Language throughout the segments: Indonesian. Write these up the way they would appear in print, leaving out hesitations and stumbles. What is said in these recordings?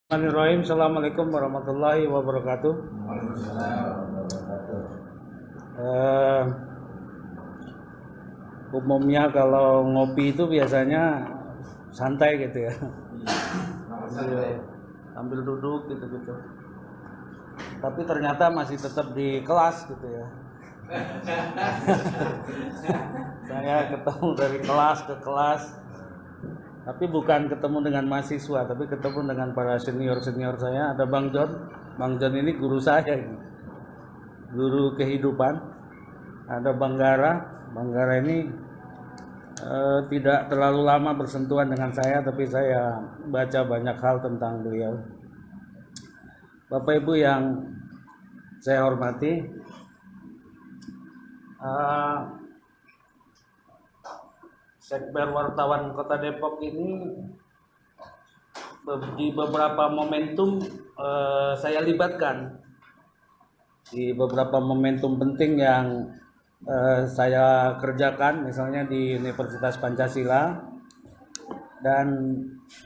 Bismillahirrahmanirrahim. Assalamualaikum warahmatullahi wabarakatuh. Eh, Umumnya kalau ngopi itu biasanya santai gitu ya, sambil duduk gitu-gitu. Tapi ternyata masih tetap di kelas gitu ya. Saya ketemu dari kelas ke kelas, tapi bukan ketemu dengan mahasiswa, tapi ketemu dengan para senior-senior saya. Ada Bang John. Bang John ini guru saya ini, guru kehidupan. Ada Bang Gara. Bang Gara ini tidak terlalu lama bersentuhan dengan saya, tapi saya baca banyak hal tentang beliau. Bapak Ibu yang saya hormati, Sekber Wartawan Kota Depok ini di beberapa momentum saya libatkan, di beberapa momentum penting yang saya kerjakan, misalnya di Universitas Pancasila, dan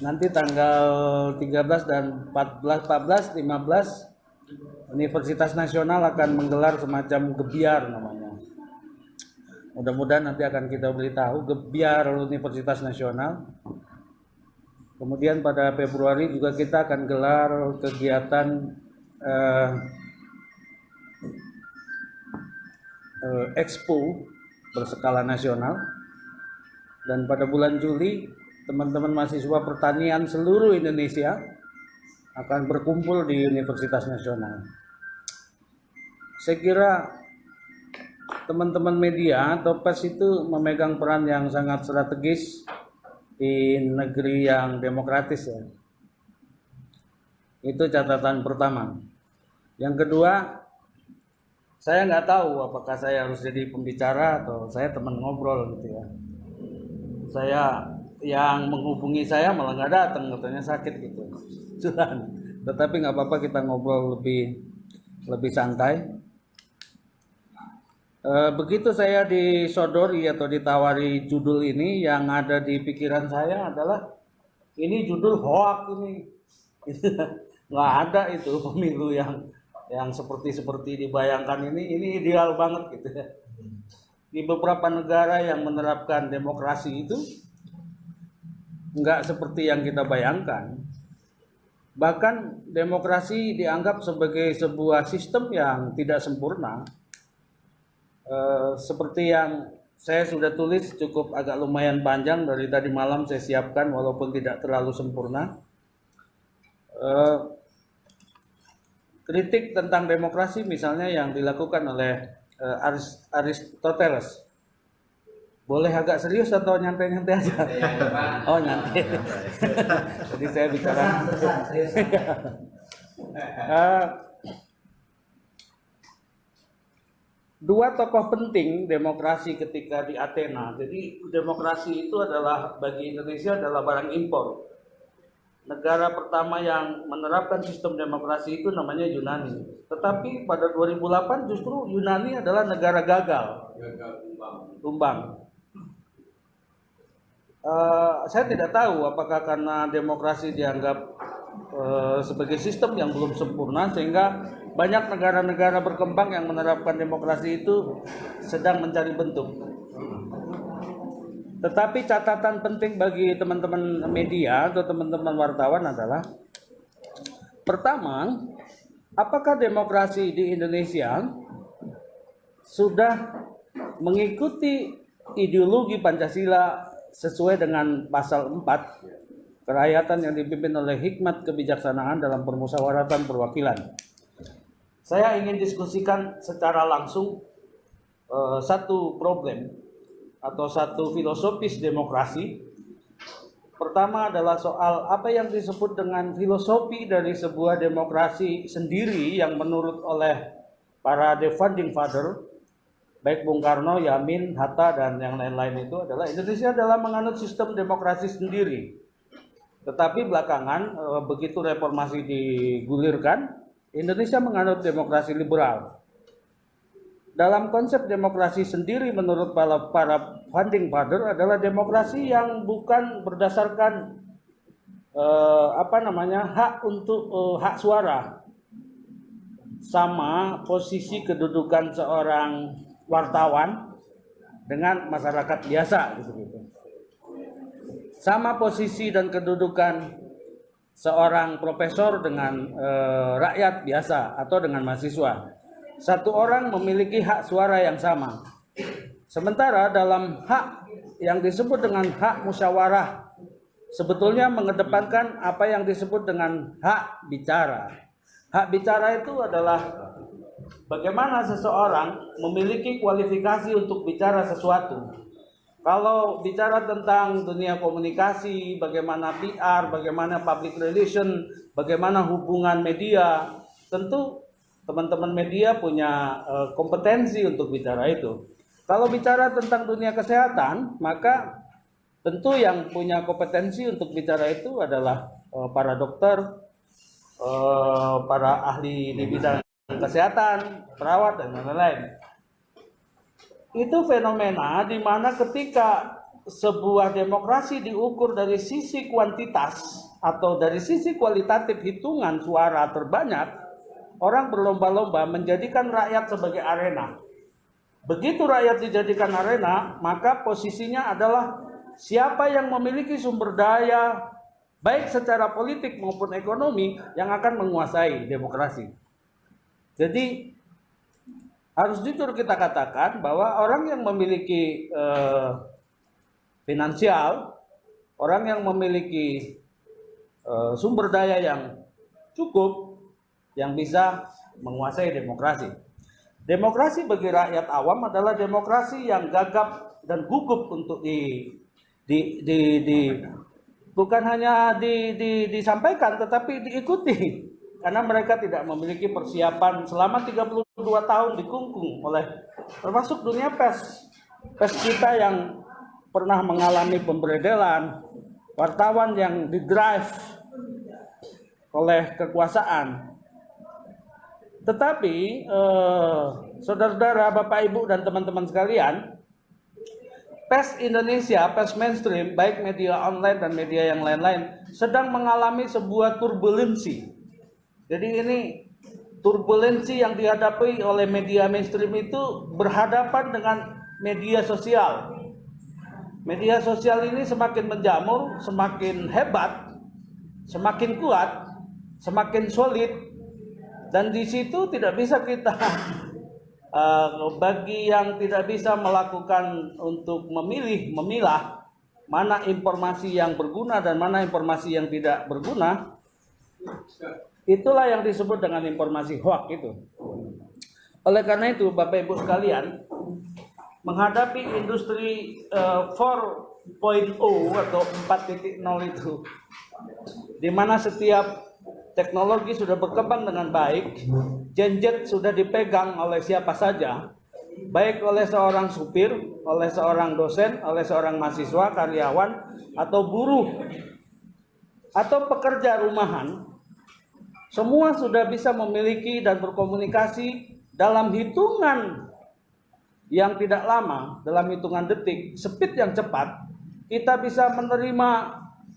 nanti tanggal 13 dan 14, 15 Universitas Nasional akan menggelar semacam gebiar namanya. Mudah-mudahan nanti akan kita beritahu gebiar Universitas Nasional. Kemudian pada Februari juga kita akan gelar kegiatan Expo berskala nasional. Dan pada bulan Juli teman-teman mahasiswa pertanian seluruh Indonesia akan berkumpul di Universitas Nasional. Saya kira teman-teman media atau pers itu memegang peran yang sangat strategis di negeri yang demokratis ya. Itu catatan pertama. Yang kedua, saya nggak tahu apakah saya harus jadi pembicara atau saya teman ngobrol gitu ya. Saya yang menghubungi saya malah nggak datang, katanya sakit gitu. Tetapi nggak apa-apa, kita ngobrol lebih santai. Begitu saya disodori atau ditawari judul ini, yang ada di pikiran saya adalah ini judul hoak ini. Nggak ada itu pemilu yang seperti dibayangkan ini ideal banget gitu ya. Di beberapa negara yang menerapkan demokrasi itu nggak seperti yang kita bayangkan. Bahkan demokrasi dianggap sebagai sebuah sistem yang tidak sempurna. Seperti yang saya sudah tulis cukup agak lumayan panjang dari tadi malam saya siapkan, walaupun tidak terlalu sempurna. Kritik tentang demokrasi misalnya yang dilakukan oleh Aristoteles. Boleh agak serius atau nyantai-nyantai aja? Oh, nyantai. Jadi saya bicara. Dua tokoh penting demokrasi ketika di Athena. Jadi demokrasi itu adalah bagi Indonesia adalah barang impor. Negara pertama yang menerapkan sistem demokrasi itu namanya Yunani. Tetapi pada 2008 justru Yunani adalah negara gagal. Tumbang. Saya tidak tahu apakah karena demokrasi dianggap sebagai sistem yang belum sempurna sehingga banyak negara-negara berkembang yang menerapkan demokrasi itu sedang mencari bentuk. Tetapi catatan penting bagi teman-teman media atau teman-teman wartawan adalah, pertama, apakah demokrasi di Indonesia sudah mengikuti ideologi Pancasila sesuai dengan pasal 4, kerakyatan yang dipimpin oleh hikmat kebijaksanaan dalam permusyawaratan perwakilan. Saya ingin diskusikan secara langsung satu problem atau satu filosofis demokrasi. Pertama adalah soal apa yang disebut dengan filosofi dari sebuah demokrasi sendiri yang menurut oleh para the founding father, baik Bung Karno, Yamin, Hatta, dan yang lain-lain itu adalah Indonesia adalah menganut sistem demokrasi sendiri. Tetapi belakangan begitu reformasi digulirkan, Indonesia menganut demokrasi liberal. Dalam konsep demokrasi sendiri menurut para founding father adalah demokrasi yang bukan berdasarkan hak untuk hak suara, sama posisi kedudukan seorang wartawan dengan masyarakat biasa gitu. Sama posisi dan kedudukan seorang profesor dengan rakyat biasa atau dengan mahasiswa. Satu orang memiliki hak suara yang sama. Sementara dalam hak yang disebut dengan hak musyawarah, sebetulnya mengedepankan apa yang disebut dengan hak bicara. Hak bicara itu adalah bagaimana seseorang memiliki kualifikasi untuk bicara sesuatu. Kalau bicara tentang dunia komunikasi, bagaimana PR, bagaimana public relation, bagaimana hubungan media, tentu teman-teman media punya kompetensi untuk bicara itu. Kalau bicara tentang dunia kesehatan, maka tentu yang punya kompetensi untuk bicara itu adalah para dokter, para ahli di bidang kesehatan, perawat, dan lain-lain. Itu fenomena di mana ketika sebuah demokrasi diukur dari sisi kuantitas atau dari sisi kualitatif hitungan suara terbanyak, orang berlomba-lomba menjadikan rakyat sebagai arena. Begitu rakyat dijadikan arena, maka posisinya adalah siapa yang memiliki sumber daya, baik secara politik maupun ekonomi, yang akan menguasai demokrasi. Jadi harus jujur kita katakan bahwa orang yang memiliki finansial, orang yang memiliki sumber daya yang cukup, yang bisa menguasai demokrasi. Demokrasi bagi rakyat awam adalah demokrasi yang gagap dan gugup untuk bukan hanya disampaikan, tetapi diikuti. Karena mereka tidak memiliki persiapan selama 32 tahun dikungkung oleh termasuk dunia pers kita yang pernah mengalami pemberedelan, wartawan yang didrive oleh kekuasaan. Tetapi saudara-saudara, Bapak Ibu dan teman-teman sekalian, pers Indonesia, pers mainstream, baik media online dan media yang lain-lain, sedang mengalami sebuah turbulensi. Jadi ini turbulensi yang dihadapi oleh media mainstream itu berhadapan dengan media sosial. Media sosial ini semakin menjamur, semakin hebat, semakin kuat, semakin solid, dan di situ tidak bisa kita bagi yang tidak bisa melakukan untuk memilah mana informasi yang berguna dan mana informasi yang tidak berguna. Itulah yang disebut dengan informasi hoax itu. Oleh karena itu, Bapak Ibu sekalian, menghadapi industri 4.0 atau 4.0 itu, di mana setiap teknologi sudah berkembang dengan baik, genjet sudah dipegang oleh siapa saja, baik oleh seorang supir, oleh seorang dosen, oleh seorang mahasiswa, karyawan, atau buruh, atau pekerja rumahan. Semua sudah bisa memiliki dan berkomunikasi dalam hitungan yang tidak lama, dalam hitungan detik, speed yang cepat. Kita bisa menerima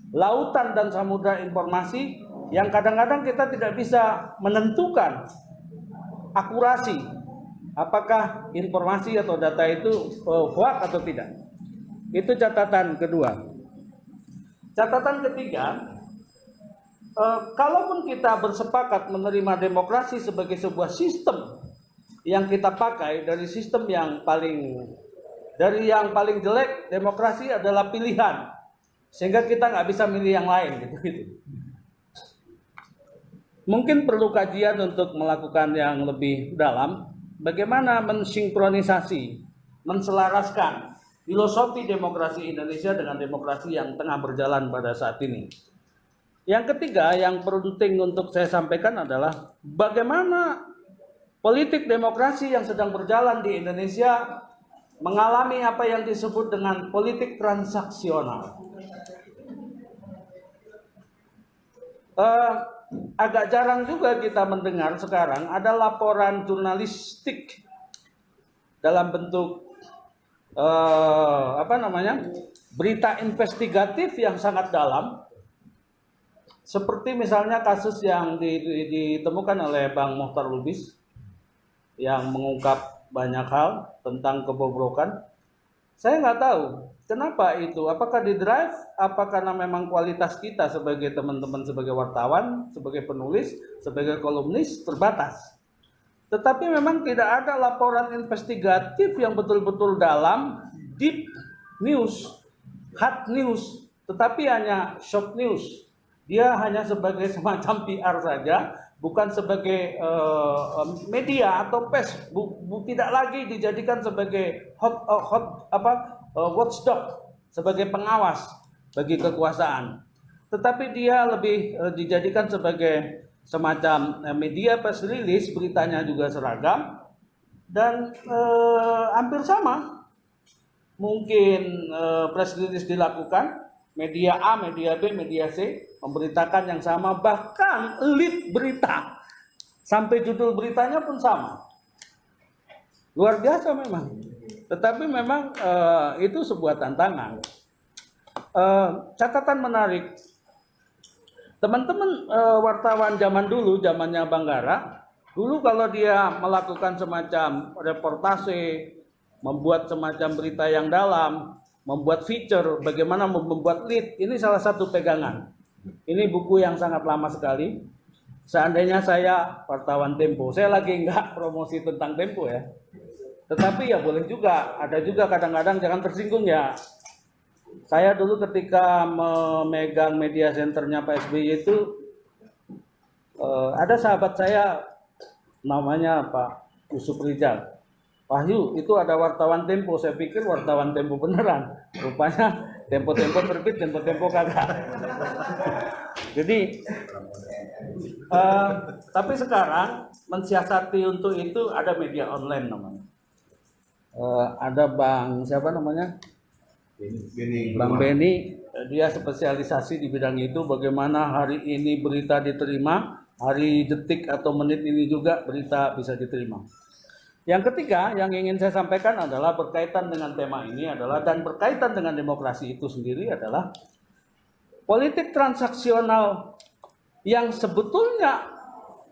lautan dan samudra informasi yang kadang-kadang kita tidak bisa menentukan akurasi apakah informasi atau data itu hoax atau tidak. Itu catatan kedua. Catatan ketiga, kalaupun kita bersepakat menerima demokrasi sebagai sebuah sistem yang kita pakai, dari sistem yang paling jelek, demokrasi adalah pilihan, sehingga kita nggak bisa milih yang lain gitu. Mungkin perlu kajian untuk melakukan yang lebih dalam, bagaimana mensinkronisasi, menselaraskan filosofi demokrasi Indonesia dengan demokrasi yang tengah berjalan pada saat ini. Yang ketiga yang penting untuk saya sampaikan adalah bagaimana politik demokrasi yang sedang berjalan di Indonesia mengalami apa yang disebut dengan politik transaksional. Agak jarang juga kita mendengar sekarang ada laporan jurnalistik dalam bentuk berita investigatif yang sangat dalam, Seperti misalnya kasus yang ditemukan oleh Bang Mohtar Lubis yang mengungkap banyak hal tentang kebobrokan. Saya nggak tahu kenapa itu. Apakah di drive? Apa karena memang kualitas kita sebagai teman-teman, sebagai wartawan, sebagai penulis, sebagai kolumnis terbatas. Tetapi memang tidak ada laporan investigatif yang betul-betul dalam, deep news, hard news, tetapi hanya short news. Dia hanya sebagai semacam PR saja, bukan sebagai media atau pers, tidak lagi dijadikan sebagai watchdog, sebagai pengawas bagi kekuasaan. Tetapi dia lebih dijadikan sebagai semacam media press release, beritanya juga seragam dan hampir sama. Mungkin press release dilakukan, media A, media B, media C memberitakan yang sama, bahkan lead berita sampai judul beritanya pun sama. Luar biasa memang. Tetapi memang itu sebuah tantangan. Catatan menarik, teman-teman wartawan zaman dulu, zamannya Bang Gara, dulu kalau dia melakukan semacam reportase, membuat semacam berita yang dalam, membuat feature, bagaimana membuat lead, ini salah satu pegangan. Ini buku yang sangat lama sekali. Seandainya saya wartawan Tempo, saya lagi nggak promosi tentang Tempo ya. Tetapi ya boleh juga, ada juga kadang-kadang, jangan tersinggung ya. Saya dulu ketika memegang media centernya Pak SBY itu, ada sahabat saya namanya Pak Yusuf Rizal. Wahyu, itu ada wartawan Tempo. Saya pikir wartawan Tempo beneran. Rupanya Tempo-Tempo terbit, Tempo-Tempo kagak. Jadi, tapi sekarang mensiasati untuk itu ada media online namanya. Ada Bang, siapa namanya? Bang Beni, dia spesialisasi di bidang itu. Bagaimana hari ini berita diterima, hari detik atau menit ini juga berita bisa diterima. Yang ketiga yang ingin saya sampaikan adalah berkaitan dengan tema ini adalah, dan berkaitan dengan demokrasi itu sendiri adalah politik transaksional yang sebetulnya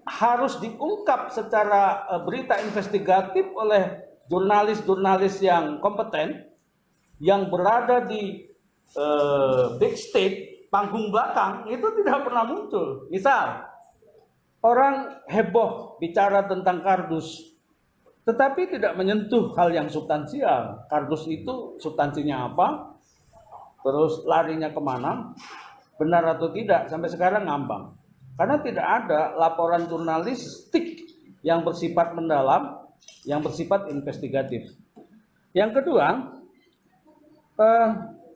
harus diungkap secara berita investigatif oleh jurnalis-jurnalis yang kompeten, yang berada di backstage, panggung belakang, itu tidak pernah muncul. Misal, orang heboh bicara tentang kardus, tetapi tidak menyentuh hal yang substansial. Kardus itu substansinya apa, terus larinya kemana, benar atau tidak, sampai sekarang ngambang. Karena tidak ada laporan jurnalistik yang bersifat mendalam, yang bersifat investigatif. Yang kedua,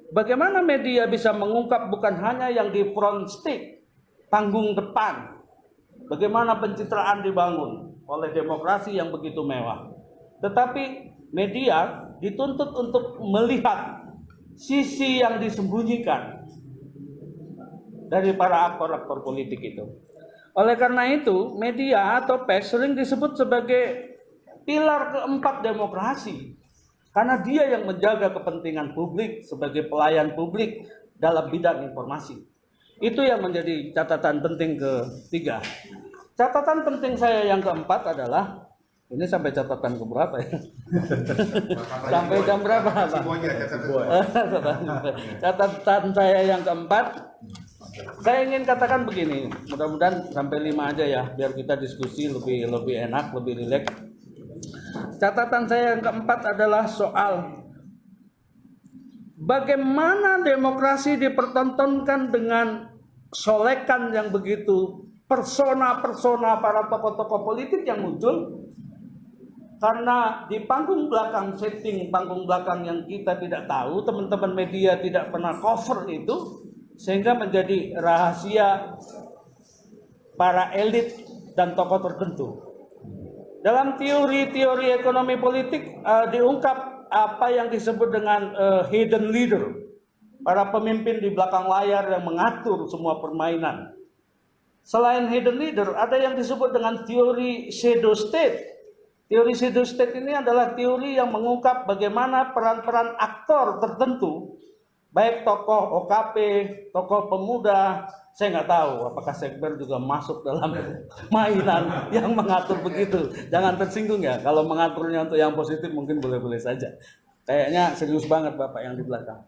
bagaimana media bisa mengungkap bukan hanya yang di front stage, panggung depan, bagaimana pencitraan dibangun oleh demokrasi yang begitu mewah. Tetapi media dituntut untuk melihat sisi yang disembunyikan dari para aktor-aktor politik itu. Oleh karena itu, media atau pers sering disebut sebagai pilar keempat demokrasi. Karena dia yang menjaga kepentingan publik sebagai pelayan publik dalam bidang informasi. Itu yang menjadi catatan penting ketiga. Catatan penting saya yang keempat adalah, ini sampai catatan keberapa ya? Sampai jam berapa Pak? Catatan saya yang keempat, saya ingin katakan begini, mudah-mudahan sampai 5 aja ya, biar kita diskusi lebih enak, lebih rileks. Catatan saya yang keempat adalah soal bagaimana demokrasi dipertontonkan dengan solekan yang begitu, persona-persona para tokoh-tokoh politik yang muncul, karena di panggung belakang, setting panggung belakang yang kita tidak tahu, teman-teman media tidak pernah cover itu, sehingga menjadi rahasia para elit dan tokoh tertentu. Dalam teori-teori ekonomi politik diungkap apa yang disebut dengan hidden leader, para pemimpin di belakang layar yang mengatur semua permainan. Selain hidden leader, ada yang disebut dengan teori shadow state. Teori shadow state ini adalah teori yang mengungkap bagaimana peran-peran aktor tertentu baik tokoh OKP, tokoh pemuda, saya nggak tahu apakah Sekber juga masuk dalam mainan yang mengatur begitu. Jangan tersinggung ya, kalau mengaturnya untuk yang positif mungkin boleh-boleh saja. Kayaknya serius banget Bapak yang di belakang.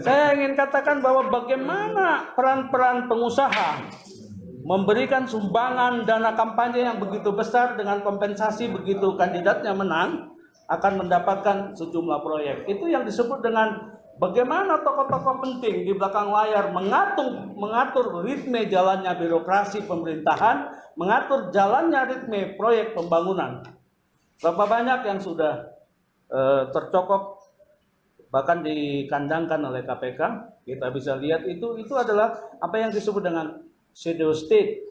Saya ingin katakan bahwa bagaimana peran-peran pengusaha memberikan sumbangan dana kampanye yang begitu besar dengan kompensasi begitu kandidatnya menang akan mendapatkan sejumlah proyek. Itu yang disebut dengan bagaimana tokoh-tokoh penting di belakang layar mengatur ritme jalannya birokrasi pemerintahan, mengatur jalannya ritme proyek pembangunan. Berapa banyak yang sudah tercokok bahkan dikandangkan oleh KPK, kita bisa lihat itu adalah apa yang disebut dengan shadow state.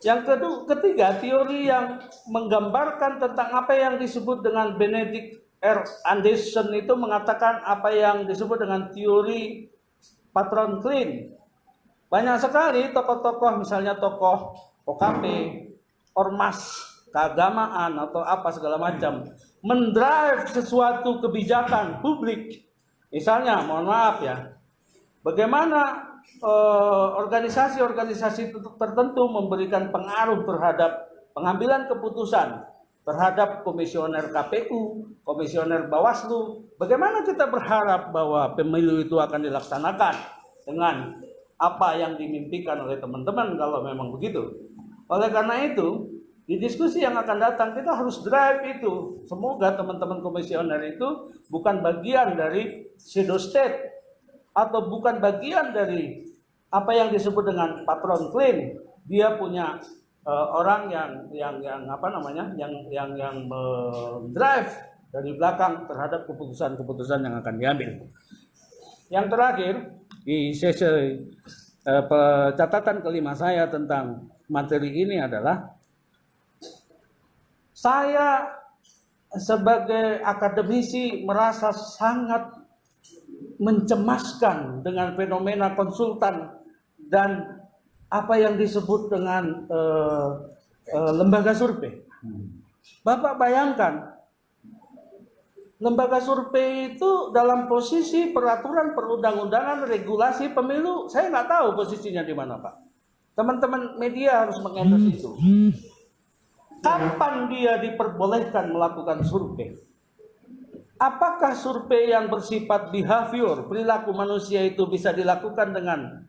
Yang ketiga, teori yang menggambarkan tentang apa yang disebut dengan Benedict R. Anderson itu mengatakan apa yang disebut dengan teori patron clean. Banyak sekali tokoh-tokoh, misalnya tokoh OKP, ormas, keagamaan atau apa segala macam, mendrive sesuatu kebijakan publik. Misalnya, mohon maaf ya, bagaimana organisasi-organisasi tertentu memberikan pengaruh terhadap pengambilan keputusan terhadap komisioner KPU, komisioner Bawaslu. Bagaimana kita berharap bahwa pemilu itu akan dilaksanakan dengan apa yang dimimpikan oleh teman-teman kalau memang begitu. Oleh karena itu, di diskusi yang akan datang kita harus drive itu. Semoga teman-teman komisioner itu bukan bagian dari shadow state atau bukan bagian dari apa yang disebut dengan patron clean. Dia punya orang yang drive dari belakang terhadap keputusan-keputusan yang akan diambil. Yang terakhir di sesi catatan kelima saya tentang materi ini adalah saya sebagai akademisi merasa sangat mencemaskan dengan fenomena konsultan dan apa yang disebut dengan lembaga survei. Bapak bayangkan, lembaga survei itu dalam posisi peraturan perundang-undangan regulasi pemilu, saya nggak tahu posisinya di mana Pak. Teman-teman media harus mengendorse itu. Kapan dia diperbolehkan melakukan survei? Apakah survei yang bersifat behavior, perilaku manusia itu bisa dilakukan dengan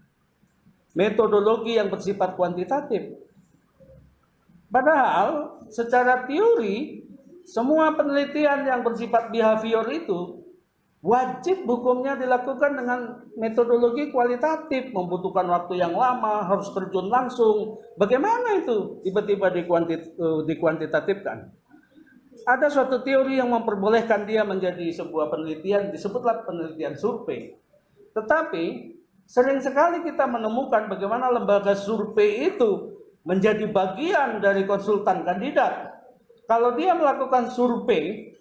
metodologi yang bersifat kuantitatif? Padahal secara teori semua penelitian yang bersifat behavior itu wajib hukumnya dilakukan dengan metodologi kualitatif, membutuhkan waktu yang lama, harus terjun langsung. Bagaimana itu tiba-tiba dikuantitatifkan? Ada suatu teori yang memperbolehkan dia menjadi sebuah penelitian, disebutlah penelitian survei. Tetapi sering sekali kita menemukan bagaimana lembaga survei itu menjadi bagian dari konsultan kandidat. Kalau dia melakukan survei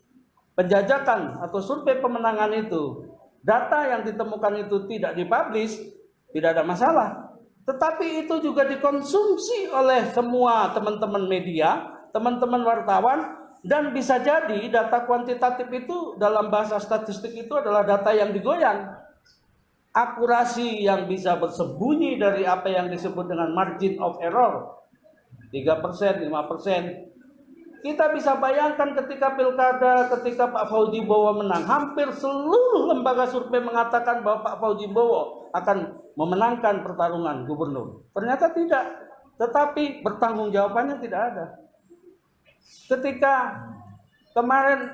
penjajakan atau survei pemenangan itu, data yang ditemukan itu tidak dipublish, tidak ada masalah. Tetapi itu juga dikonsumsi oleh semua teman-teman media, teman-teman wartawan, dan bisa jadi data kuantitatif itu dalam bahasa statistik itu adalah data yang digoyang. Akurasi yang bisa bersembunyi dari apa yang disebut dengan margin of error, 3%, 5%. Kita bisa bayangkan ketika pilkada, ketika Pak Fauji Bowo menang, hampir seluruh lembaga survei mengatakan bahwa Pak Fauji Bowo akan memenangkan pertarungan gubernur. Ternyata tidak, tetapi bertanggung jawabannya tidak ada. Ketika kemarin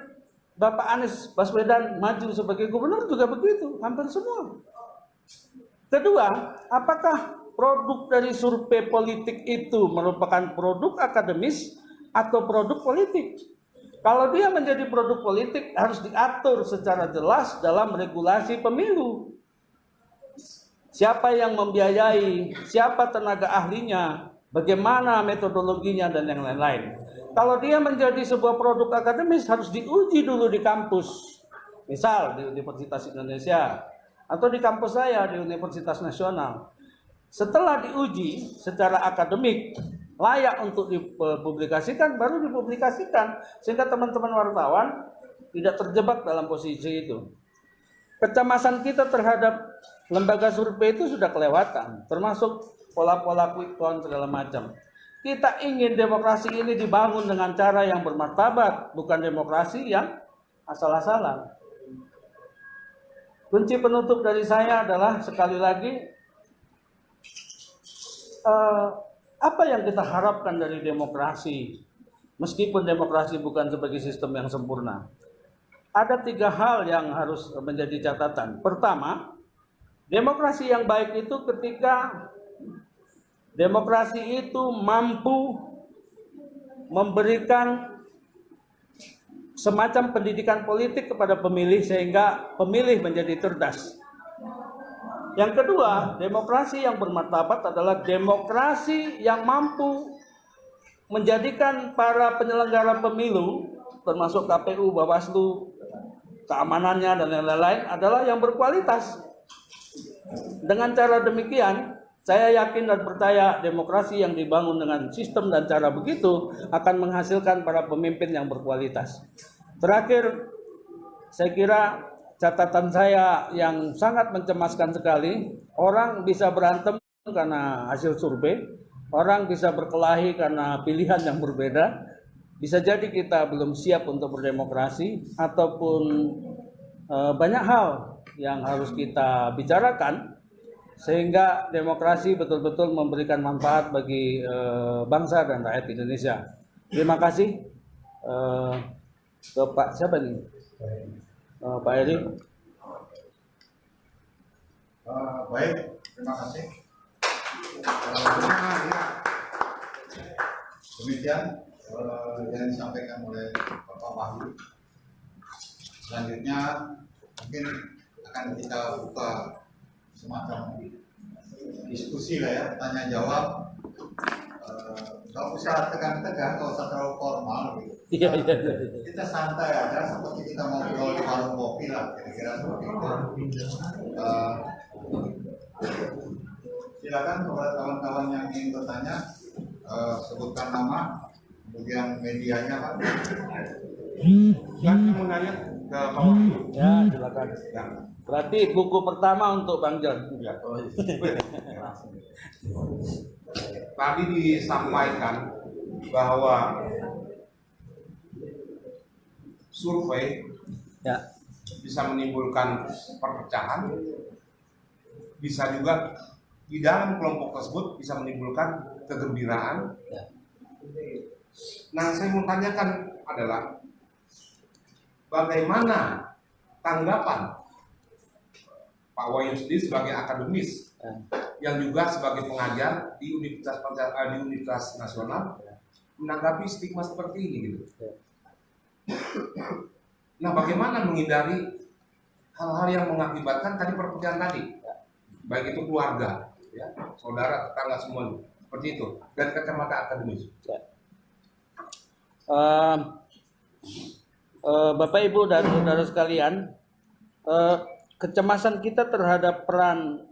Bapak Anies Baswedan maju sebagai gubernur juga begitu, hampir semua. Kedua, apakah produk dari survei politik itu merupakan produk akademis atau produk politik? Kalau dia menjadi produk politik harus diatur secara jelas dalam regulasi pemilu. Siapa yang membiayai, siapa tenaga ahlinya, bagaimana metodologinya dan yang lain-lain. Kalau dia menjadi sebuah produk akademis harus diuji dulu di kampus. Misal di Universitas Indonesia atau di kampus saya di Universitas Nasional. Setelah diuji secara akademik layak untuk dipublikasikan, baru dipublikasikan sehingga teman-teman wartawan tidak terjebak dalam posisi itu. Kecemasan kita terhadap lembaga survei itu sudah kelewatan, termasuk pola-pola quick count segala macam. Kita ingin demokrasi ini dibangun dengan cara yang bermartabat, bukan demokrasi yang asal-asalan. Kunci penutup dari saya adalah sekali lagi, apa yang kita harapkan dari demokrasi, meskipun demokrasi bukan sebagai sistem yang sempurna. Ada 3 hal yang harus menjadi catatan. Pertama, demokrasi yang baik itu ketika demokrasi itu mampu memberikan semacam pendidikan politik kepada pemilih sehingga pemilih menjadi cerdas. Yang kedua, demokrasi yang bermartabat adalah demokrasi yang mampu menjadikan para penyelenggara pemilu, termasuk KPU, Bawaslu, keamanannya dan lain-lain adalah yang berkualitas. Dengan cara demikian, saya yakin dan percaya demokrasi yang dibangun dengan sistem dan cara begitu akan menghasilkan para pemimpin yang berkualitas. Terakhir, saya kira catatan saya yang sangat mencemaskan sekali, orang bisa berantem karena hasil survei, orang bisa berkelahi karena pilihan yang berbeda. Bisa jadi kita belum siap untuk berdemokrasi, ataupun banyak hal yang harus kita bicarakan sehingga demokrasi betul-betul memberikan manfaat bagi bangsa dan rakyat Indonesia. Terima kasih ke Pak siapa nih? Pak Eri. Baik, terima kasih. Demikian yang disampaikan oleh Bapak Wahyu. Selanjutnya mungkin akan kita buka semacam diskusi lah ya, tanya jawab. Kalau usah tegang-tegang, kalau usah terlalu formal gitu. Iya. Kita santai aja, seperti kita ngobrol di warung kopi lah, kira-kira seperti itu. Silakan kepada kawan-kawan yang ingin bertanya, sebutkan nama, kemudian medianya Pak. Silakan menanya ke Pak Wahyu. Ya, silakan. Ya. Berarti buku pertama untuk Bang John. Ya. Tadi disampaikan bahwa survei Ya. bisa menimbulkan perpecahan, bisa juga di dalam kelompok tersebut bisa menimbulkan kegembiraan. Ya. Nah, saya mau tanyakan adalah bagaimana tanggapan Pak Wahyu sendiri sebagai akademis yang juga sebagai pengajar di Universitas Nasional menanggapi stigma seperti ini gitu. Nah, bagaimana menghindari hal-hal yang mengakibatkan tadi perpecahan tadi, baik itu keluarga, ya, saudara, tetangga semuanya, seperti itu dari kacamata akademis. Bapak Ibu dan saudara sekalian, kecemasan kita terhadap peran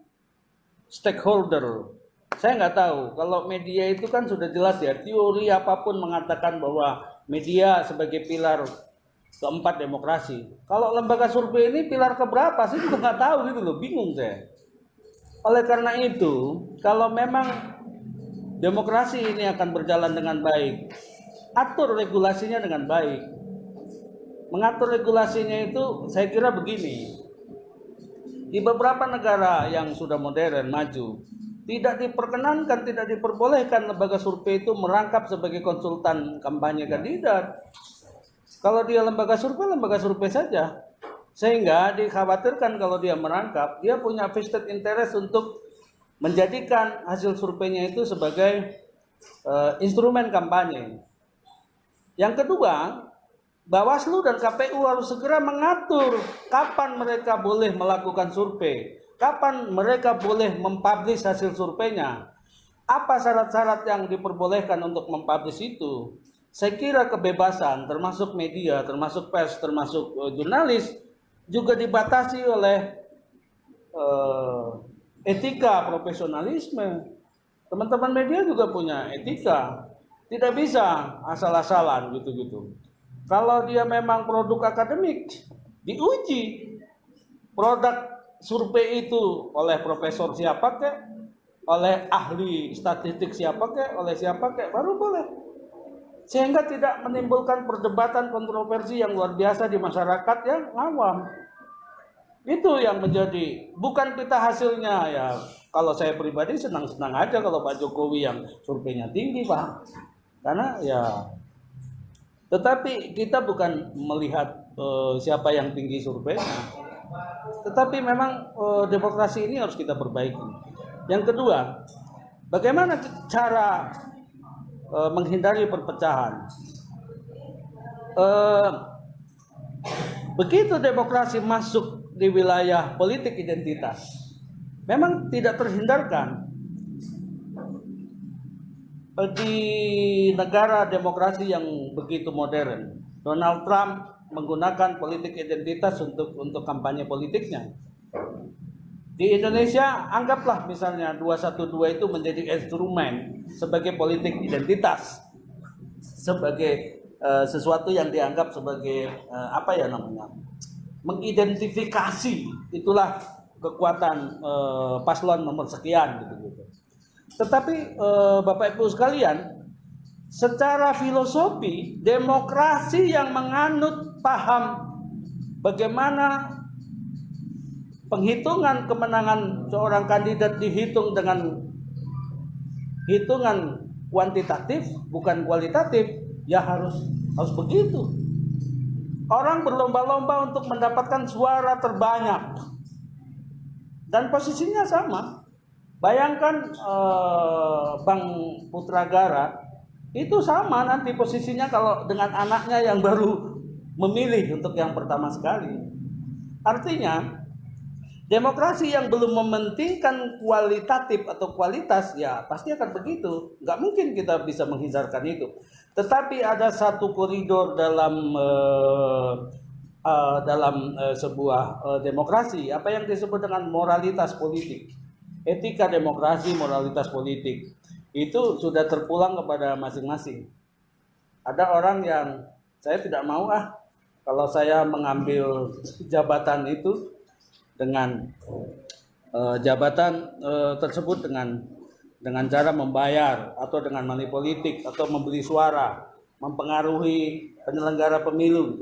stakeholder, saya nggak tahu. Kalau media itu kan sudah jelas ya, teori apapun mengatakan bahwa media sebagai pilar keempat demokrasi. Kalau lembaga survei ini pilar keberapa sih juga nggak tahu gitu loh, bingung saya. Oleh karena itu, kalau memang demokrasi ini akan berjalan dengan baik, atur regulasinya dengan baik. Mengatur regulasinya itu saya kira begini. Di beberapa negara yang sudah modern, maju, tidak diperkenankan, tidak diperbolehkan lembaga survei itu merangkap sebagai konsultan kampanye kandidat. Kalau dia lembaga survei saja. Sehingga dikhawatirkan kalau dia merangkap, dia punya vested interest untuk menjadikan hasil surveinya itu sebagai instrumen kampanye. Yang kedua, Bawaslu dan KPU harus segera mengatur kapan mereka boleh melakukan survei, kapan mereka boleh mempublish hasil surveinya, apa syarat-syarat yang diperbolehkan untuk mempublish itu. Saya kira kebebasan, termasuk media, termasuk pers, termasuk jurnalis, juga dibatasi oleh etika profesionalisme. Teman-teman media juga punya etika, tidak bisa asal-asalan gitu-gitu. Kalau dia memang produk akademik, diuji. produk survei itu oleh profesor siapa kek, oleh ahli statistik siapa kek, oleh siapa kek, baru boleh. Sehingga tidak menimbulkan perdebatan kontroversi yang luar biasa di masyarakat yang awam. Itu yang menjadi, bukan kita hasilnya ya. Kalau saya pribadi senang-senang aja kalau Pak Jokowi yang surveinya tinggi, Pak. Karena ya, tetapi kita bukan melihat siapa yang tinggi surveinya. Tetapi memang demokrasi ini harus kita perbaiki. Yang kedua, bagaimana cara menghindari perpecahan? Begitu demokrasi masuk di wilayah politik identitas, memang tidak terhindarkan di negara demokrasi yang begitu modern. Donald Trump menggunakan politik identitas untuk kampanye politiknya. Di Indonesia, anggaplah misalnya 212 itu menjadi instrumen sebagai politik identitas, sebagai sesuatu yang dianggap sebagai apa ya namanya, mengidentifikasi, itulah kekuatan paslon nomor sekian gitu. Tetapi Bapak Ibu sekalian, secara filosofi demokrasi yang menganut paham bagaimana penghitungan kemenangan seorang kandidat dihitung dengan hitungan kuantitatif bukan kualitatif, ya harus begitu. Orang berlomba-lomba untuk mendapatkan suara terbanyak dan posisinya sama. Bayangkan Bang Putragara itu sama nanti posisinya kalau dengan anaknya yang baru memilih untuk yang pertama sekali. Artinya demokrasi yang belum mementingkan kualitatif atau kualitas, ya pasti akan begitu. Nggak mungkin kita bisa menghindarkan itu. Tetapi ada satu koridor dalam sebuah demokrasi, apa yang disebut dengan moralitas politik. Etika demokrasi, moralitas politik. Itu sudah terpulang kepada masing-masing. Ada orang yang saya tidak mau kalau saya mengambil jabatan itu dengan jabatan tersebut dengan cara membayar atau dengan money politik atau membeli suara, mempengaruhi penyelenggara pemilu.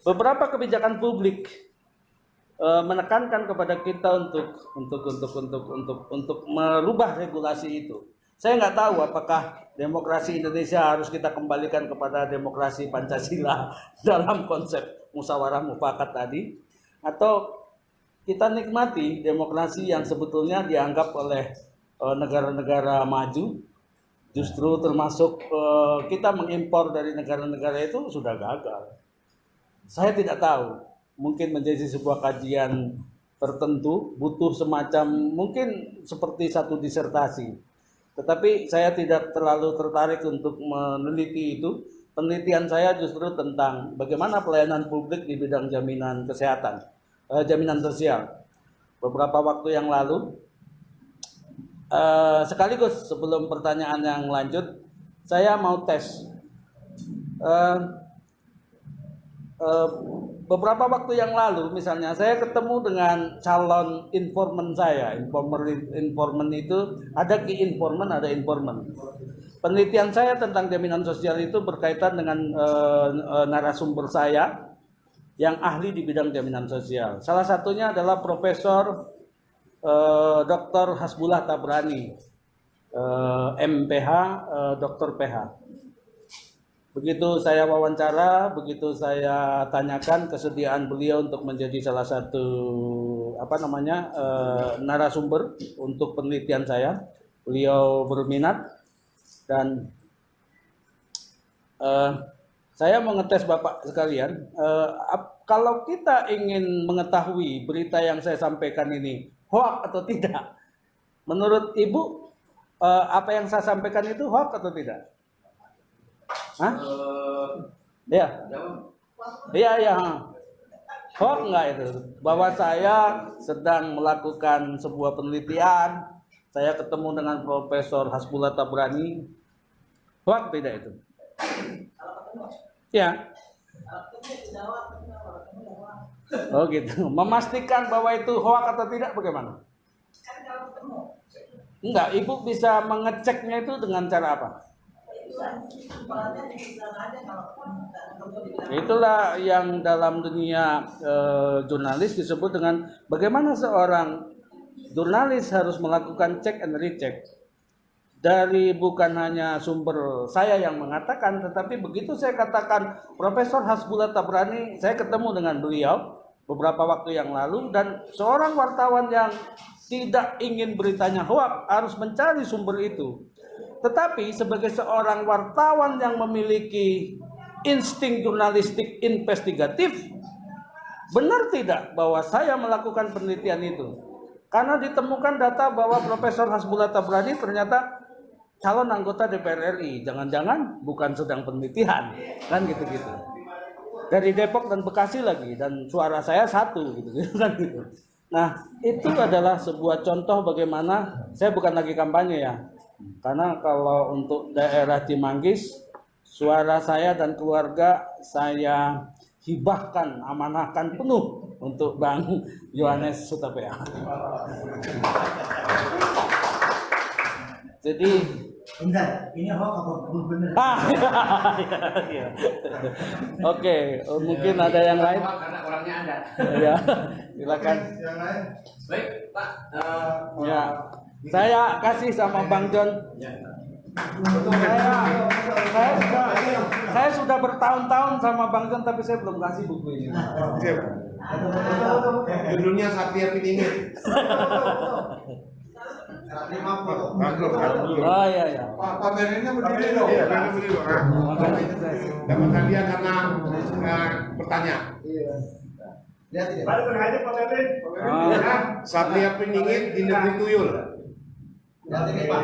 Beberapa kebijakan publik menekankan kepada kita untuk merubah regulasi itu. Saya nggak tahu apakah demokrasi Indonesia harus kita kembalikan kepada demokrasi Pancasila dalam konsep musyawarah mufakat tadi, atau kita nikmati demokrasi yang sebetulnya dianggap oleh negara-negara maju, justru termasuk kita mengimpor dari negara-negara itu sudah gagal. Saya tidak tahu, mungkin menjadi sebuah kajian tertentu, butuh semacam mungkin seperti satu disertasi. Tetapi saya tidak terlalu tertarik untuk meneliti itu. Penelitian saya justru tentang bagaimana pelayanan publik di bidang jaminan kesehatan, jaminan sosial. Beberapa waktu yang lalu, sekaligus sebelum pertanyaan yang lanjut, saya mau tes. Beberapa waktu yang lalu misalnya saya ketemu dengan calon informan saya. Informan itu ada key informan, ada informan. Penelitian saya tentang jaminan sosial itu berkaitan dengan narasumber saya yang ahli di bidang jaminan sosial. Salah satunya adalah Profesor Dr. Hasbullah Tabrani, MPH, Dr. PH. Begitu saya wawancara, begitu saya tanyakan kesediaan beliau untuk menjadi salah satu narasumber untuk penelitian saya, beliau berminat dan saya mau ngetes Bapak sekalian. Kalau kita ingin mengetahui berita yang saya sampaikan ini hoax atau tidak, menurut Ibu apa yang saya sampaikan itu hoax atau tidak? Hah? Ya. Iya. Hoax enggak itu? Bahwa saya sedang melakukan sebuah penelitian, saya ketemu dengan Profesor Hasbullah Tabrani. Hoax tidak itu? Ya. Oh gitu. Memastikan bahwa itu hoak atau tidak bagaimana? Enggak, Ibu bisa mengeceknya itu dengan cara apa? Itulah yang dalam dunia jurnalis disebut dengan bagaimana seorang jurnalis harus melakukan check and recheck. Dari bukan hanya sumber saya yang mengatakan, tetapi begitu saya katakan Profesor Hasbullah Tabrani, saya ketemu dengan beliau beberapa waktu yang lalu, dan seorang wartawan yang tidak ingin beritanya hoak harus mencari sumber itu. Tetapi sebagai seorang wartawan yang memiliki insting jurnalistik investigatif, benar tidak bahwa saya melakukan penelitian itu? Karena ditemukan data bahwa Profesor Hasbullah Tabrani ternyata calon anggota DPR RI, jangan-jangan bukan sedang penelitian, kan gitu-gitu. Dari Depok dan Bekasi lagi, dan suara saya satu, gitu kan gitu. Nah, itu adalah sebuah contoh bagaimana saya bukan lagi kampanye ya, karena kalau untuk daerah Cimanggis, suara saya dan keluarga saya hibahkan, amanahkan penuh untuk Bang Yohanes Hutapea. Jadi Bentar, ini hoax apa benar? iya. Oke, mungkin ada yang lain. Karena orangnya ada. Ya, silakan. Yang lain? Baik, Pak. Ya, saya kasih sama Bang John. Saya sudah bertahun-tahun sama Bang John, tapi saya belum kasih buku ini. Judulnya Satria Piningit. Oh iya ya. Pak Bernina berdiri dong. Iya, karena beliau. Makanya saya. Dapat hadiah karena bertanya. Lihat ini. Satria Piningit di negeri tuyul. Lihat ini Pak.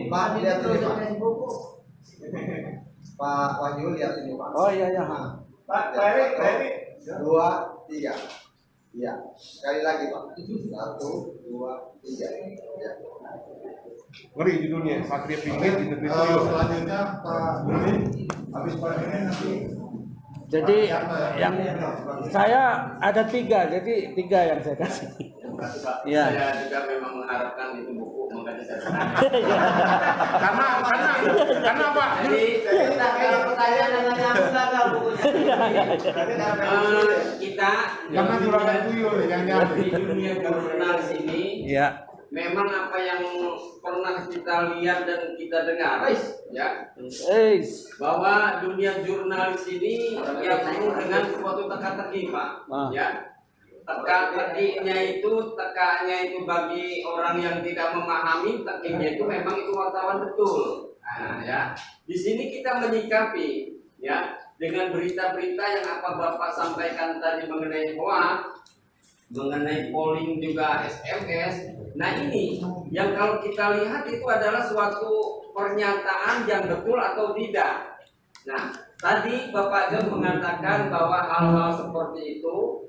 Pak, lihat ini Pak. Pak Wahyu, lihat ini Pak. Oh iya ya. Pak, Erik. 2, 3. Iya. Sekali lagi Pak. 1, 2, 3. Ya. Ngeri judulnya Satria Piningit di negeri tuyul. Selanjutnya Pak Budi. Habis Pak ini nanti. Jadi yang saya ada 3, jadi 3 yang saya kasih. Iya. Saya juga memang mengharapkan itu buku, makanya saya Karena apa? Jadi kalau pertanyaan nanya gagal bukunya. Kita Karena juragan tuyul yang nyari. di dunia jurnalis ini, Iya. memang apa yang pernah kita lihat dan kita dengar, ya, bahwa dunia jurnalis ini ya penuh dengan suatu teka-teki, Pak. Ya, teka-tekinya itu, tekanya itu bagi orang yang tidak memahami, tekinya itu memang itu wartawan betul. Nah, ya, di sini kita menyikapi, ya, dengan berita-berita yang apa Bapak sampaikan tadi mengenai hoax, mengenai polling juga SMS. Nah ini yang kalau kita lihat itu adalah suatu pernyataan yang betul atau tidak. Nah tadi Bapak John mengatakan bahwa hal-hal seperti itu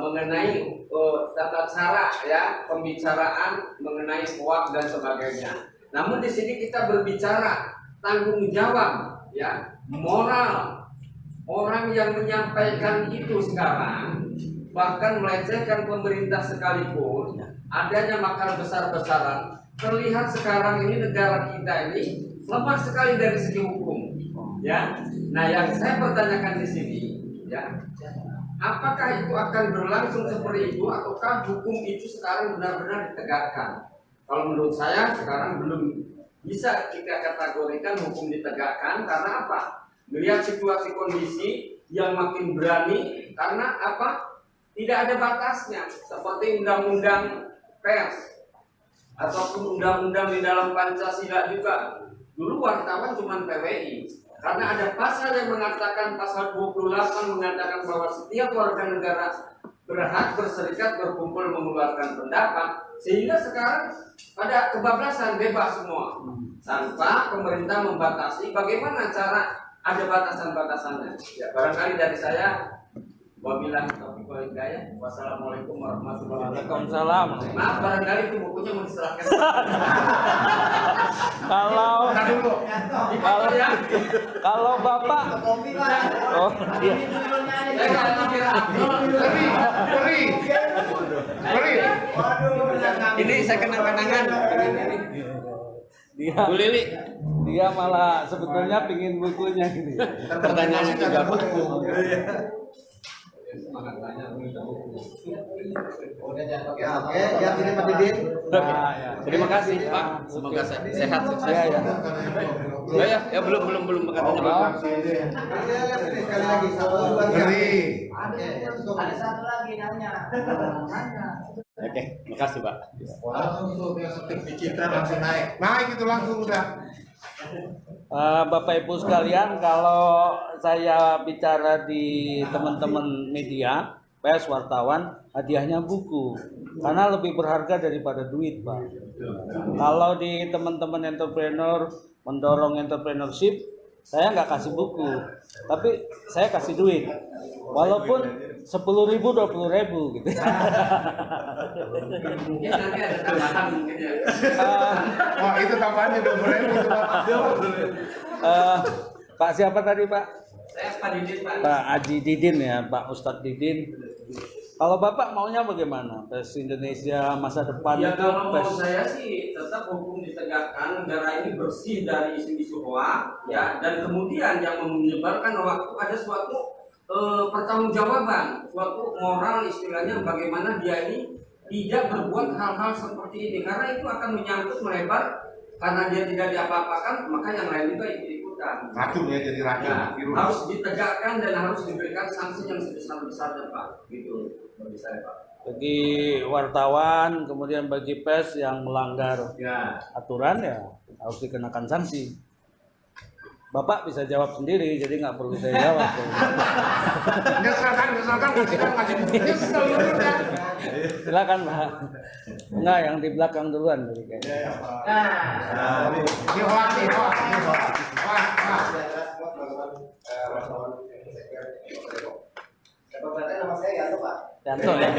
mengenai tata cara ya pembicaraan mengenai hoax dan sebagainya. Namun di sini kita berbicara tanggung jawab ya moral orang yang menyampaikan itu sekarang, bahkan melecehkan pemerintah sekalipun, adanya makar besar-besaran. Terlihat sekarang ini negara kita ini lemah sekali dari segi hukum, ya. Nah, yang saya pertanyakan di sini, ya, apakah itu akan berlangsung seperti itu, ataukah hukum itu sekarang benar-benar ditegakkan? Kalau menurut saya sekarang belum bisa kita kategorikan hukum ditegakkan, karena apa? Melihat situasi kondisi yang makin berani, karena apa? Tidak ada batasnya, seperti undang-undang pers ataupun undang-undang di dalam Pancasila juga. Dulu wartawan cuma PWI, karena ada pasal yang mengatakan, pasal 28 mengatakan bahwa setiap warga negara berhak berserikat, berkumpul, mengeluarkan pendapat, sehingga sekarang pada kebablasan, bebas semua, tanpa pemerintah membatasi. Bagaimana cara ada batasan-batasannya? Ya, barangkali dari saya. Wabillahi taufiq wal hidayah. Wassalamualaikum warahmatullahi wabarakatuh. Waalaikumsalam. Maaf barangkali itu bukunya mau diserahkan. Kalau Bapak, oh iya. Ngeri. Ini saya kenang-kenangan. Dia Bu Lili, dia malah sebetulnya pingin bukunya gitu. pertanyaannya juga buku. Oke, yang ini Pak Didin. Nah, ya. Terima kasih Pak, semoga sehat sukses. Ya, ya. Ya, belum katanya Pak. Lihat ini sekali lagi. 1, 2, 3. Ngeri. Ada satu lagi nanya. Oke, makasih Pak. Langsung tuh yang seperti Citra langsung naik. Naik itu langsung udah. Bapak Ibu sekalian, kalau saya bicara di teman-teman media, pers, wartawan, hadiahnya buku, karena lebih berharga daripada duit, Pak. Kalau di teman-teman entrepreneur mendorong entrepreneurship, saya nggak kasih buku, tapi saya kasih duit, walaupun 10.000, 20.000 gitu. Mungkin nanti ada tambahan mungkin ya. Oh, itu tambahannya 20.000 itu Pak. Pak siapa tadi, Pak? Saya Pak Didin Pak. Pak Haji Didin ya, Pak Ustadz Didin. Kalau Bapak maunya bagaimana? Pers Indonesia masa depan Ya itu kalau mau pers saya sih tetap hukum ditegakkan, negara ini bersih dari isu-isu hoak, ya, dan kemudian yang menyebarkan hoak itu ada suatu pertanggungjawaban, suatu moral istilahnya bagaimana dia ini tidak berbuat hal-hal seperti ini, karena itu akan menyangkut melebar, karena dia tidak diapa-apakan maka yang lain juga ikut-ikutan. Racun ya, jadi racun. Ya, Virus. harus ditegakkan dan harus diberikan sanksi yang sebesar-besarnya Pak, gitu bagi saya Pak. bagi wartawan, kemudian bagi pers yang melanggar Ya. aturan ya harus dikenakan sanksi. Bapak bisa jawab sendiri, jadi nggak perlu saya jawab. Nyeselkan, kasih nyesel ya. Silakan Pak. Enggak, yang di belakang duluan tadi kayaknya. Nah, Ini hoak nih, hoak. Hoak. Bapak nama saya Yanto, Pak. Yanto ya.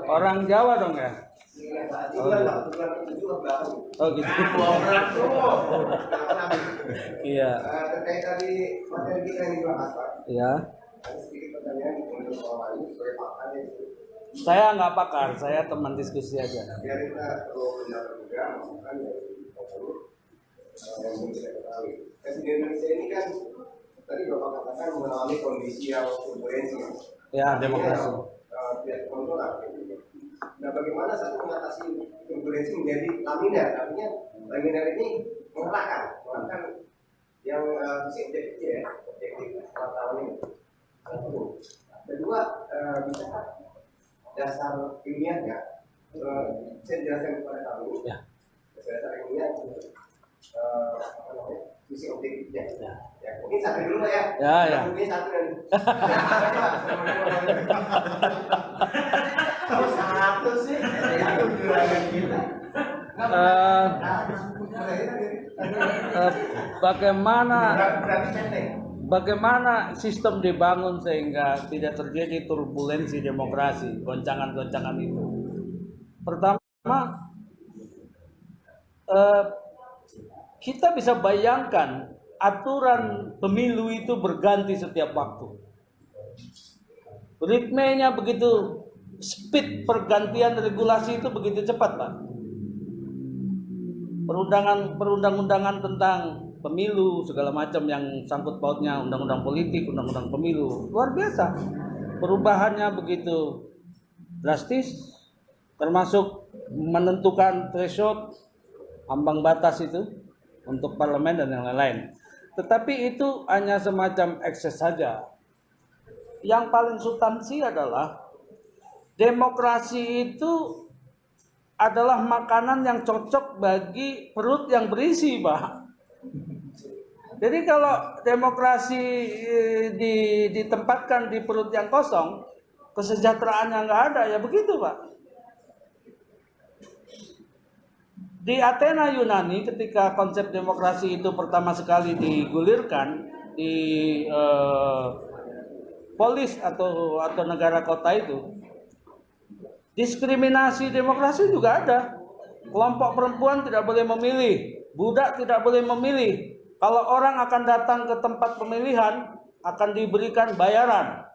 Orang Jawa dong ya. Oh gitu. Iya. Terkait tadi materi kita yang dibahas, Pak. Iya. Ada sedikit pertanyaan untuk soal ini sebagai pakar itu. Saya nggak pakar, saya teman diskusi aja. Biar kita perlu pendapat juga, masukan dari yang mungkin kita ketahui. Presiden Indonesia ini kan tadi Bapak katakan mengalami kondisi yang turbulensi. Ya, demokrasi. Tidak kontrol. Nah, bagaimana satu mengatasi turbulensi menjadi laminar? Artinya laminar ini mengarahkan yang objektif ya, objektif wartawan ini. Satu. Kedua, bisa dasar ilmiahnya saya jelaskan kepada kamu. Ya. Dasar ilmiah apa namanya? Sisi objektifnya. Ya. Ya, mungkin satu dulu Pak ya. Ya, ya. Mungkin satu dan satu sih. Bagaimana sistem dibangun sehingga tidak terjadi turbulensi demokrasi, goncangan-goncangan itu? Pertama, kita bisa bayangkan aturan pemilu itu berganti setiap waktu. Ritmenya begitu, speed pergantian regulasi itu begitu cepat, Pak. Perundang-undangan tentang pemilu segala macam yang sangkut pautnya, undang-undang politik, undang-undang pemilu, luar biasa. Perubahannya begitu drastis, termasuk menentukan threshold, ambang batas itu untuk parlemen dan yang lain-lain. Tetapi itu hanya semacam ekses saja. Yang paling substansi adalah demokrasi itu adalah makanan yang cocok bagi perut yang berisi, Pak. Jadi kalau demokrasi ditempatkan di perut yang kosong, kesejahteraannya nggak ada, ya begitu, Pak. Di Athena Yunani ketika konsep demokrasi itu pertama sekali digulirkan di polis atau negara kota itu, diskriminasi demokrasi juga ada. Kelompok perempuan tidak boleh memilih, budak tidak boleh memilih. Kalau orang akan datang ke tempat pemilihan, akan diberikan bayaran.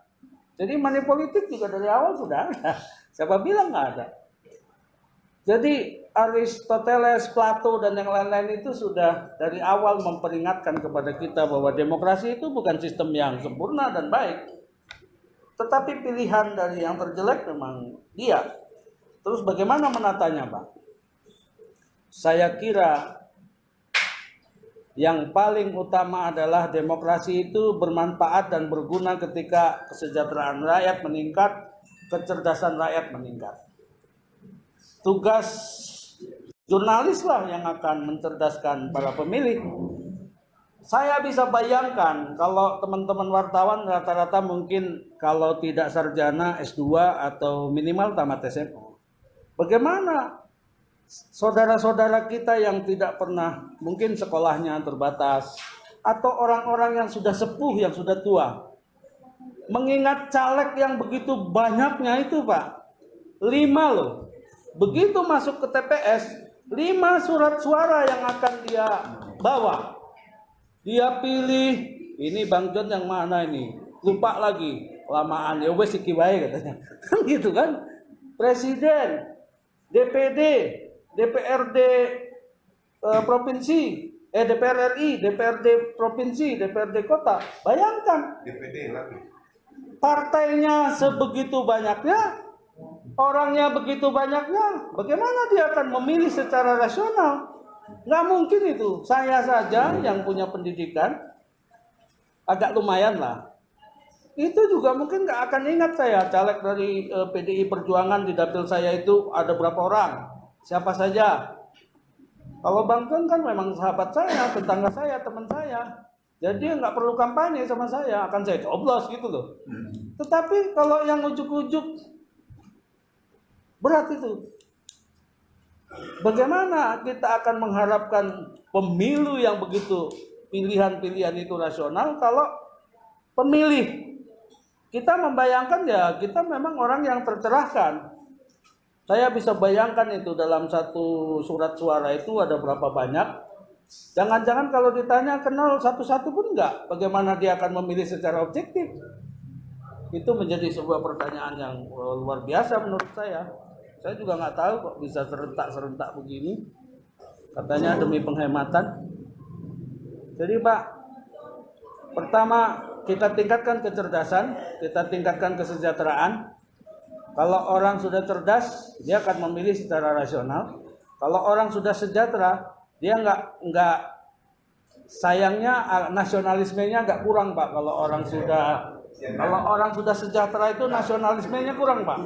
Jadi money politik juga dari awal sudah ada. Siapa bilang nggak ada? Jadi Aristoteles, Plato, dan yang lain-lain itu sudah dari awal memperingatkan kepada kita bahwa demokrasi itu bukan sistem yang sempurna dan baik. Tetapi pilihan dari yang terjelek memang dia. Terus bagaimana menatanya, Pak? Saya kira yang paling utama adalah demokrasi itu bermanfaat dan berguna ketika kesejahteraan rakyat meningkat, kecerdasan rakyat meningkat. Tugas jurnalis lah yang akan mencerdaskan para pemilih. Saya bisa bayangkan kalau teman-teman wartawan rata-rata mungkin kalau tidak sarjana S2 atau minimal tamat SMA. Bagaimana saudara-saudara kita yang tidak pernah, mungkin sekolahnya terbatas, atau orang-orang yang sudah sepuh, yang sudah tua, mengingat caleg yang begitu banyaknya itu, Pak, 5 loh. Begitu masuk ke TPS, 5 surat suara yang akan dia bawa. Dia pilih, ini Bang John yang mana ini? Lupa lagi, lamaan, ya wes iki wae katanya. Kan gitu kan? Presiden, DPD, DPRD provinsi, DPR RI, DPRD provinsi, DPRD kota. Bayangkan, DPD lagi. partainya sebegitu banyaknya, orangnya begitu banyaknya, bagaimana dia akan memilih secara rasional? Nggak mungkin itu. Saya saja yang punya pendidikan, agak lumayan lah. Itu juga mungkin nggak akan ingat saya, caleg dari PDI Perjuangan di dapil saya itu ada berapa orang, siapa saja. Kalau Bang John kan memang sahabat saya, tetangga saya, teman saya. Jadi nggak perlu kampanye sama saya, akan saya coblos gitu loh. Tetapi kalau yang ujuk-ujuk, berat itu. Bagaimana kita akan mengharapkan pemilu yang begitu pilihan-pilihan itu rasional kalau pemilih kita membayangkan ya kita memang orang yang tercerahkan. Saya bisa bayangkan itu dalam satu surat suara itu ada berapa banyak. Jangan-jangan kalau ditanya kenal satu-satu pun enggak, bagaimana dia akan memilih secara objektif? Itu menjadi sebuah pertanyaan yang luar biasa menurut saya. Saya juga nggak tahu kok bisa serentak-serentak begini. Katanya demi penghematan. Jadi Pak, pertama kita tingkatkan kecerdasan, kita tingkatkan kesejahteraan. Kalau orang sudah cerdas, dia akan memilih secara rasional. Kalau orang sudah sejahtera, dia nggak sayangnya nasionalismenya nggak kurang Pak. Kalau orang sudah sejahtera itu nasionalismenya kurang Pak.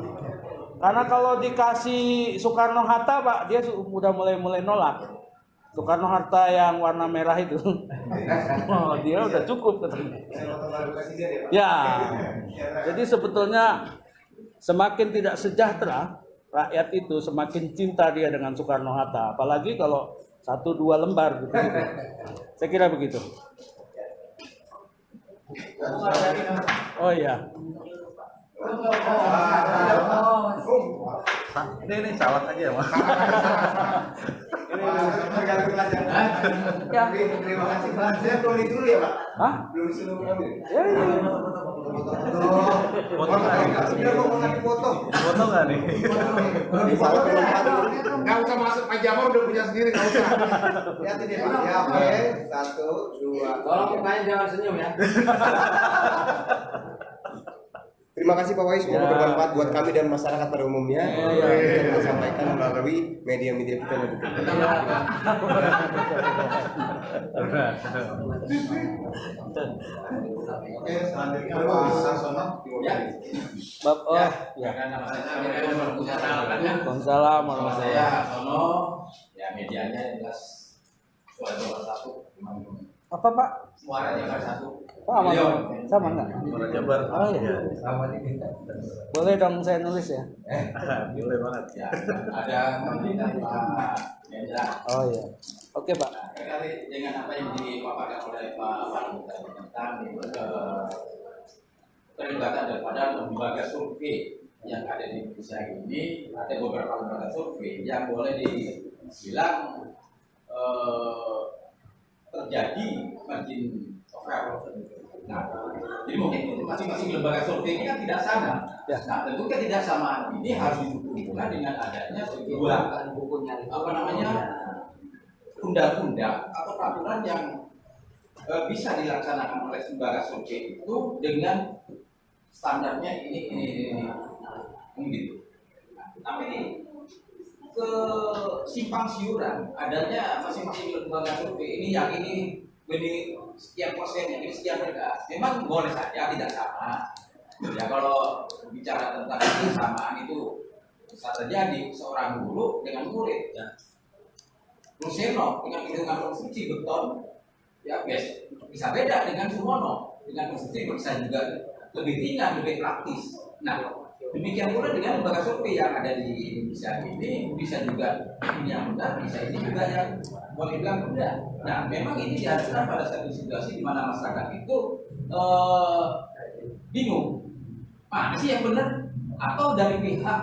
Karena kalau dikasih Soekarno Hatta Pak, dia udah mulai nolak. Soekarno Hatta yang warna merah itu, oh, dia udah cukup katanya. Ya, jadi sebetulnya semakin tidak sejahtera rakyat itu, semakin cinta dia dengan Soekarno Hatta. Apalagi kalau 1-2 lembar gitu. Saya kira begitu. Oh iya. Ini salah aja ya, Mas. Ya, terima kasih Pak. Saya belum dulu ya Pak. Hah? Belum disuruh ngambil. Ya, iya. Foto. Foto nggak nih? Nggak usah masuk pajama udah punya sendiri nggak usah. Lihat ini Pak. Ya oke. 1, 2. Tolong mukanya jangan senyum ya. Terima kasih Pak Wai, semoga bermanfaat buat kami dan masyarakat pada umumnya. Yang kita sampaikan melalui media-media kita dan Oke, selanjutnya Pak Sasono. Bab oh ya. Waalaikumsalam warahmatullahi Saya Sono, ya medianya jelas suara satu. Apa Pak? Suaranya nggak satu. Sama sama nggak? Jabar. Oh iya. Sama ini. Boleh dong saya nulis ya? Boleh banget. Ya, ada pemerintahan Pak Hendra. Oh iya. Oke Pak. Nah, terkait dengan apa yang dipaparkan oleh Pak Wali tentang terlibatan daripada lembaga survei yang ada di Indonesia ini, ada beberapa lembaga survei yang boleh dibilang terjadi margin of error Nah, jadi mungkin masing-masing lembaga survei ini kan tidak sama. Ya. Nah, tentu ketidaksamaan ini harus didukung dengan adanya sebuah undang-undang atau peraturan yang bisa dilaksanakan oleh lembaga survei itu dengan standarnya ini gitu. Tapi ini kesimpang siuran adanya masing-masing lembaga survei ini yang ini sekian persen, yang ini sekian persen. Memang boleh saja tidak sama. Ya kalau bicara tentang kesamaan itu bisa terjadi seorang guru dengan murid. Ruseno dengan hitungan konstruksi beton, ya bisa beda dengan Sumono dengan konstruksi bisa juga lebih ringan, lebih praktis. Nah, demikian pula dengan lembaga survei yang ada di Indonesia ini bisa juga ini yang benar, bisa ini juga yang boleh bilang benar. Nah, memang ini diharuskan pada satu situasi di mana masyarakat itu bingung mana sih yang benar, atau dari pihak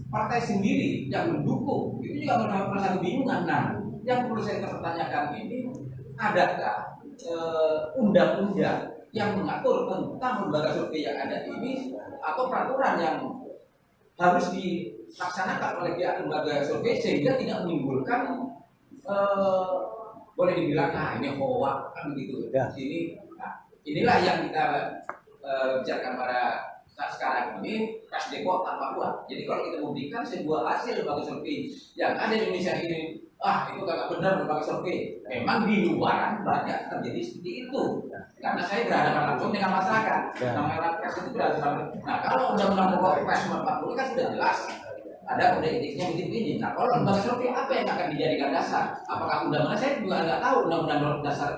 partai sendiri yang mendukung itu juga merasa kebingungan. Nah, yang perlu saya pertanyakan ini, adakah undang-undang yang mengatur tentang lembaga survei yang ada ini atau peraturan yang harus dilaksanakan oleh pihak lembaga survei sehingga tidak menimbulkan boleh dibilang ini hoak kan begitu. Ya. Inilah yang kita bicarakan pada saat sekarang ini kas depot tanpa kuat. Jadi kalau kita memberikan sebuah hasil lembaga survei yang ada di Indonesia ini, itu kagak benar lembaga survei. Memang di luaran banyak terjadi seperti itu. Karena saya berhadapan langsung dengan masyarakat. Namanya pers itu berhadapan. Nah, kalau undang-undang pokok pers 40 kan sudah jelas. Ada kode etiknya begini. Nah, kalau lembaga survei apa yang akan dijadikan dasar? Apakah undang-undang, saya juga nggak tahu undang-undang dasar,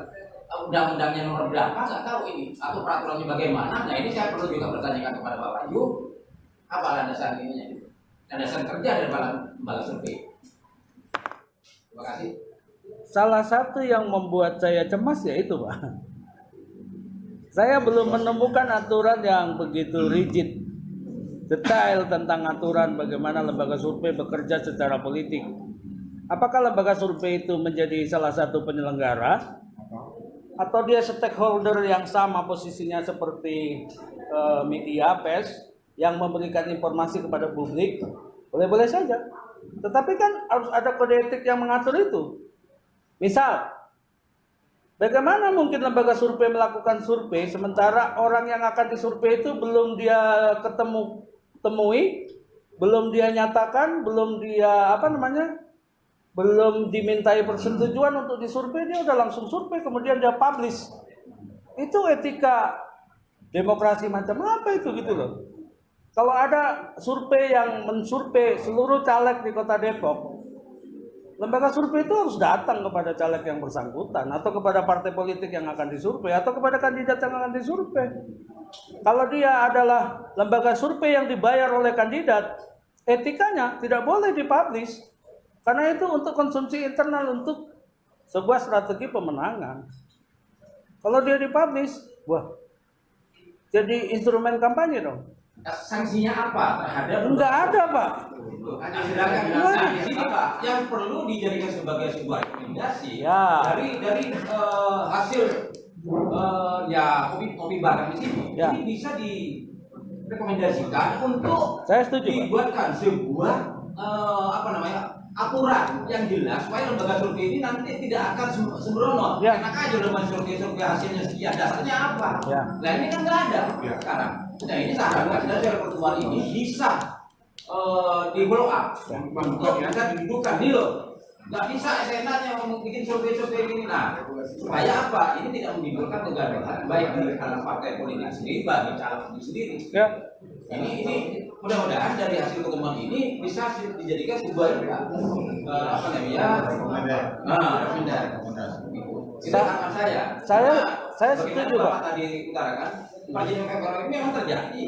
undang-undangnya nomor berapa nggak tahu ini, atau peraturannya bagaimana. Nah, ini saya perlu juga bertanyakan kepada Bapak Yu, apa landasan ininya, landasan kerja dari lembaga survei. Terima kasih. Salah satu yang membuat saya cemas ya itu, Pak. Saya belum menemukan aturan yang begitu rigid, detail tentang aturan bagaimana lembaga survei bekerja secara politik. Apakah lembaga survei itu menjadi salah satu penyelenggara, atau dia stakeholder yang sama posisinya seperti media, pers, yang memberikan informasi kepada publik? Boleh-boleh saja. Tetapi kan harus ada kode etik yang mengatur itu. Misal, bagaimana mungkin lembaga survei melakukan survei sementara orang yang akan disurvei itu belum dia temui, belum dia nyatakan, belum dia belum dimintai persetujuan untuk disurvei, dia udah langsung survei kemudian dia publish. Itu etika demokrasi macam apa itu gitu loh. Kalau ada survei yang mensurvei seluruh caleg di Kota Depok, lembaga survei itu harus datang kepada caleg yang bersangkutan atau kepada partai politik yang akan disurvei atau kepada kandidat yang akan disurvei. Kalau dia adalah lembaga survei yang dibayar oleh kandidat, etikanya tidak boleh dipublish karena itu untuk konsumsi internal, untuk sebuah strategi pemenangan. Kalau dia dipublish, wah, jadi instrumen kampanye dong. Sanksinya apa terhadap? Enggak ada, Pak. Nah, di sini Pak, yang perlu dijadikan sebagai sebuah rekomendasi dari hasil kopi barang di sini, ini bisa direkomendasikan untuk dibuatkan sebuah aturan yang jelas supaya lembaga survei ini nanti tidak akan sembrono. Enak aja lembaga survei hasilnya sekian, dasarnya apa? Nah ini kan nggak ada sekarang. Nah ini seharusnya dari pertemuan ini bisa di blow up, bisa didudukan nih loh. Nggak bisa SNA-nya bikin survei-survei ini. Nah, supaya apa? Ini tidak menimbulkan kegaduhan baik di dalam partai politik sendiri, bagi calon sendiri. Ini mudah-mudahan dari hasil pertemuan ini bisa dijadikan sebuah rekomendasi. Itu harapan saya setuju Pak. Tadi utarakan kajian PPR ini memang terjadi,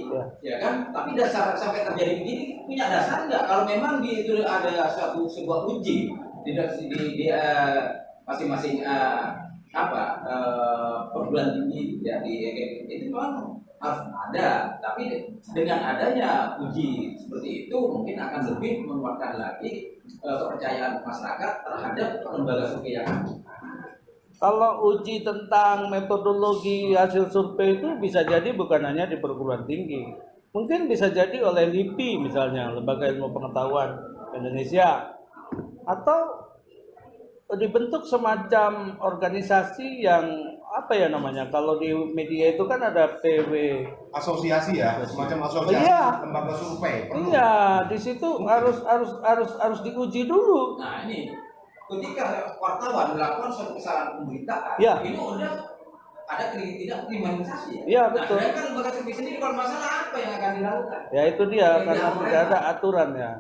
ya kan? Tapi dasar sampai terjadi begini punya dasar nggak? Kalau memang itu ada sebuah uji di masing-masing perguruan tinggi ya di itu memang harus ada. Tapi dengan adanya uji seperti itu mungkin akan lebih menguatkan lagi kepercayaan masyarakat terhadap lembaga survei yang ada. Kalau uji tentang metodologi hasil survei itu bisa jadi bukan hanya di perguruan tinggi, mungkin bisa jadi oleh LIPI misalnya, Lembaga Ilmu Pengetahuan Indonesia, atau dibentuk semacam organisasi yang apa ya namanya, kalau di media itu kan ada PW. Asosiasi ya, semacam asosiasi Iya. lembaga survei. Iya, di situ harus diuji dulu. Nah ini ketika wartawan melakukan suatu kesalahan pemberitaan, Ya. ini udah ada tidak kriminalisasi. Iya, Nah, betul. sedangkan lembaga survei sendiri kalau masalah apa yang akan dilakukan? Ya itu dia, karena tidak ada aturannya.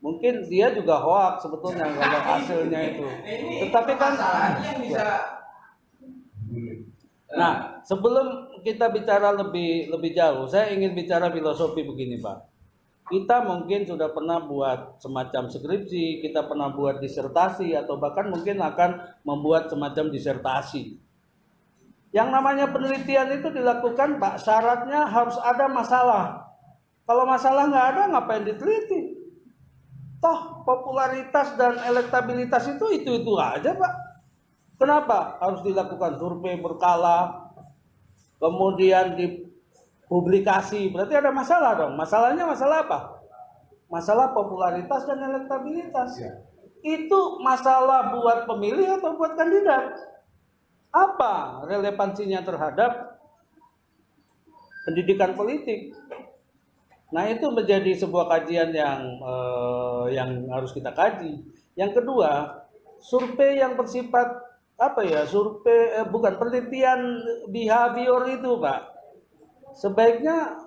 Mungkin dia juga hoax sebetulnya kalau hasilnya itu. Ini Tetapi kan, masalahnya yang bisa. nah sebelum kita bicara lebih jauh, saya ingin bicara filosofi begini Pak. Kita mungkin sudah pernah buat semacam skripsi, kita pernah buat disertasi, atau bahkan mungkin akan membuat semacam disertasi. Yang namanya penelitian itu dilakukan Pak, syaratnya harus ada masalah. Kalau masalah nggak ada, ngapain diteliti? Toh popularitas dan elektabilitas itu aja Pak. Kenapa harus dilakukan survei berkala, kemudian dipublikasi? Berarti ada masalah dong. Masalahnya masalah apa? Masalah popularitas dan elektabilitas. Itu masalah buat pemilih atau buat kandidat? Apa relevansinya terhadap pendidikan politik? Nah itu menjadi sebuah kajian yang harus kita kaji. Yang kedua, survei yang bersifat apa ya? Bukan penelitian behavior itu, Pak. Sebaiknya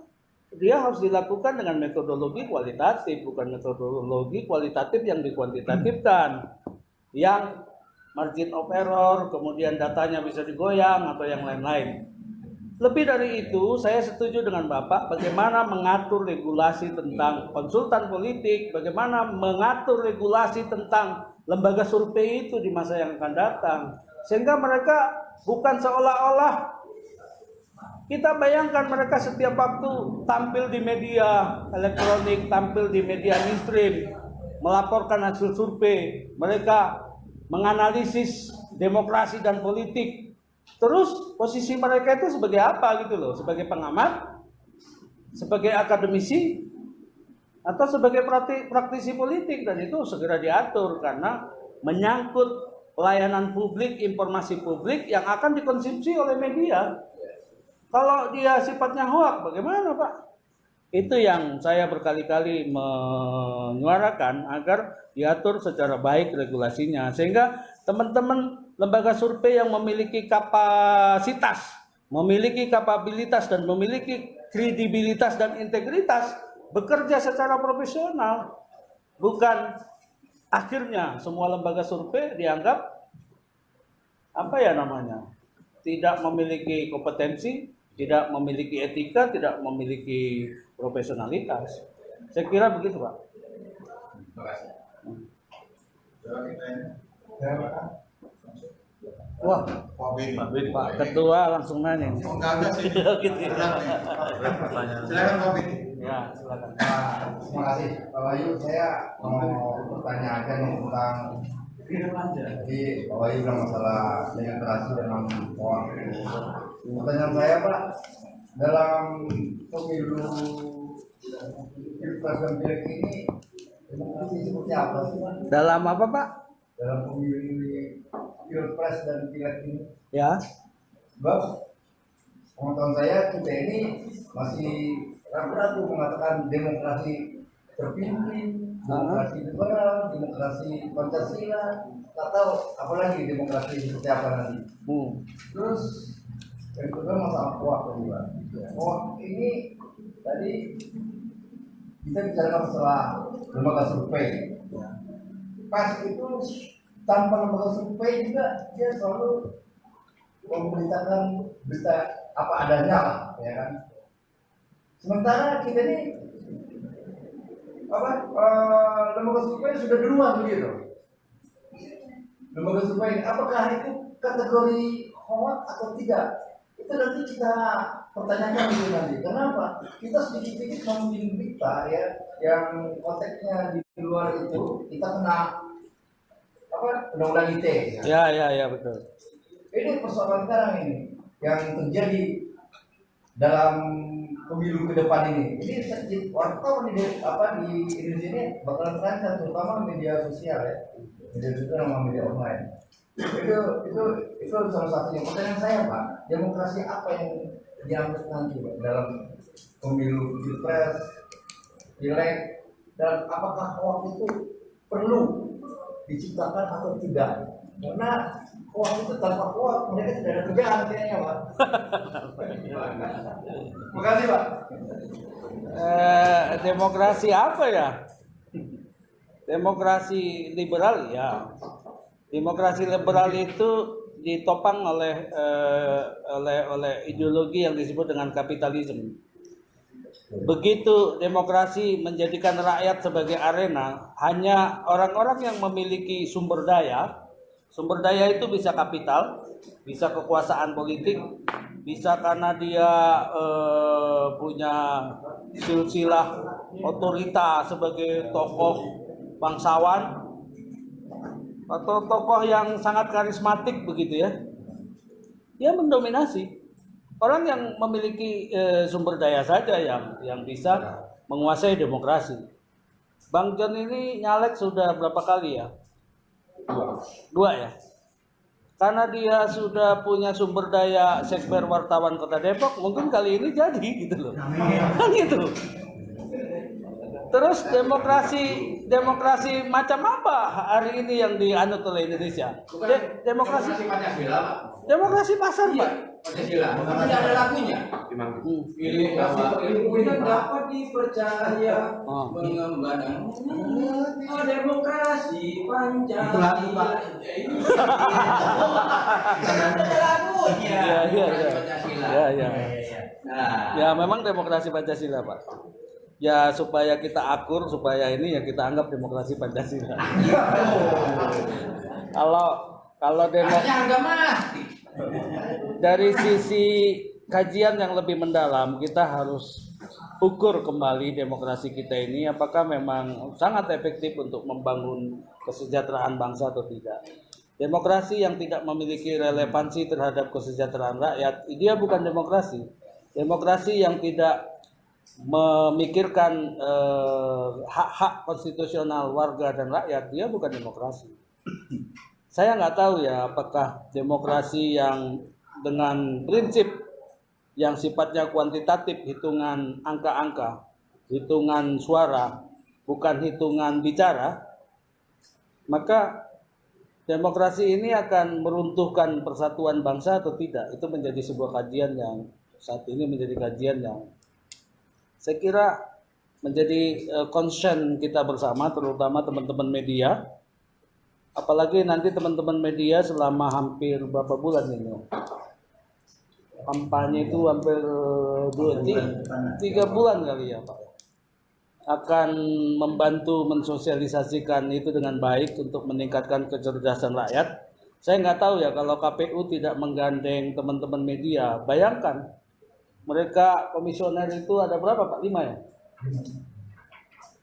dia harus dilakukan dengan metodologi kualitatif, bukan metodologi kualitatif yang dikuantitatifkan, yang margin of error, kemudian datanya bisa digoyang atau yang lain-lain. Lebih dari itu, saya setuju dengan Bapak bagaimana mengatur regulasi tentang konsultan politik, bagaimana mengatur regulasi tentang lembaga survei itu di masa yang akan datang. Sehingga mereka bukan seolah-olah, kita bayangkan mereka setiap waktu tampil di media elektronik, tampil di media mainstream, melaporkan hasil survei, mereka menganalisis demokrasi dan politik. Terus posisi mereka itu sebagai apa gitu loh? Sebagai pengamat, sebagai akademisi, atau sebagai praktisi politik, dan itu segera diatur karena menyangkut pelayanan publik, informasi publik yang akan dikonsumsi oleh media. Kalau dia sifatnya hoak, bagaimana Pak? Itu yang saya berkali-kali menyuarakan agar diatur secara baik regulasinya, sehingga teman-teman lembaga survei yang memiliki kapasitas, memiliki kapabilitas, dan memiliki kredibilitas dan integritas bekerja secara profesional. Bukan akhirnya semua lembaga survei dianggap apa ya namanya, tidak memiliki kompetensi, tidak memiliki etika, tidak memiliki profesionalitas. Saya kira begitu Pak. Terima kasih. Wah, Pak Ketua langsung nanya. Enggak ada sih. Gitu ya. Silakan Pak Bini. Ya, silakan. Terima kasih Pak Wahyu. Saya mau bertanya aja nih tentang jadi Pak Wahyu bilang masalah demokrasi dengan uang. Pertanyaan saya Pak, dalam pemilu pilpres dan pileg ini demokrasi seperti apa sih Pak? Dalam apa Pak? Dalam pemilu pilpres dan pileg ini, Ya. Sebab pengetahuan saya kita ini masih ragu-ragu mengatakan demokrasi terpimpin, demokrasi liberal, demokrasi Pancasila, tak tahu apalagi demokrasi seperti apa nanti. Terus yang kedua masalah hoax tadi Pak. Hoax ini tadi kita bicara masalah lembaga survei. Pas itu tanpa lembaga survei juga dia selalu memberitakan berita apa adanya lah, ya kan. Sementara kita ini lembaga survei sudah duluan begitu. Lembaga survei apakah itu kategori hoax atau tidak? Itu nanti kita pertanyakan dulu nanti. Kenapa? Kita sedikit-sedikit ngomongin berita ya, yang konteksnya di luar itu kita kena undang-undang ITE. Ya betul. Ini persoalan sekarang ini yang terjadi dalam pemilu ke depan ini. Ini wartawan di Indonesia ini bakal terancam, terutama media sosial ya, media sosial sama media online. Itu salah satunya. Pertanyaan saya Pak, demokrasi apa yang dianggap nanti Pak, dalam pemilu pilpres, pileg, dan apakah hoax itu perlu diciptakan atau tidak? Karena hoax itu tanpa hoax mereka tidak ada kerjaan kayaknya Pak. Terima kasih Pak. Demokrasi apa ya? Demokrasi liberal ya. Demokrasi liberal itu ditopang oleh ideologi yang disebut dengan kapitalisme. Begitu demokrasi menjadikan rakyat sebagai arena, hanya orang-orang yang memiliki sumber daya itu bisa kapital, bisa kekuasaan politik, bisa karena dia punya silsilah otorita sebagai tokoh bangsawan atau tokoh yang sangat karismatik begitu ya, dia mendominasi. Orang yang memiliki sumber daya saja yang bisa menguasai demokrasi. Bang John ini nyalek sudah berapa kali ya? Dua ya. Karena dia sudah punya sumber daya sekber wartawan Kota Depok, mungkin kali ini jadi gitu loh. Kan gitu. Terus demokrasi macam apa hari ini yang dianut oleh Indonesia? Demokrasi Pancasila, Pak. Demokrasi pasar, Pak. Pancasila. Tidak ada lagunya. Pilih kemudian dapat dipercaya mengemban demokrasi Pancasila. Ada lagunya. Ya. Ya memang demokrasi Pancasila, Pak. Ya supaya kita akur, supaya ini ya kita anggap demokrasi Pancasila. Kalau dari sisi kajian yang lebih mendalam, kita harus ukur kembali demokrasi kita ini apakah memang sangat efektif untuk membangun kesejahteraan bangsa atau tidak. Demokrasi yang tidak memiliki relevansi terhadap kesejahteraan rakyat, dia bukan demokrasi. Demokrasi yang tidak memikirkan hak-hak konstitusional warga dan rakyat, dia bukan demokrasi. Saya nggak tahu ya apakah demokrasi yang dengan prinsip yang sifatnya kuantitatif, hitungan angka-angka, hitungan suara, bukan hitungan bicara, maka demokrasi ini akan meruntuhkan persatuan bangsa atau tidak. Itu menjadi sebuah kajian yang saat ini menjadi kajian yang saya kira menjadi concern kita bersama, terutama teman-teman media. Apalagi nanti teman-teman media selama hampir berapa bulan ini? Kampanye itu hampir 2-3 bulan kali ya Pak. Akan membantu mensosialisasikan itu dengan baik untuk meningkatkan kecerdasan rakyat. Saya nggak tahu ya kalau KPU tidak menggandeng teman-teman media. Bayangkan mereka komisioner itu ada berapa Pak? 5 ya?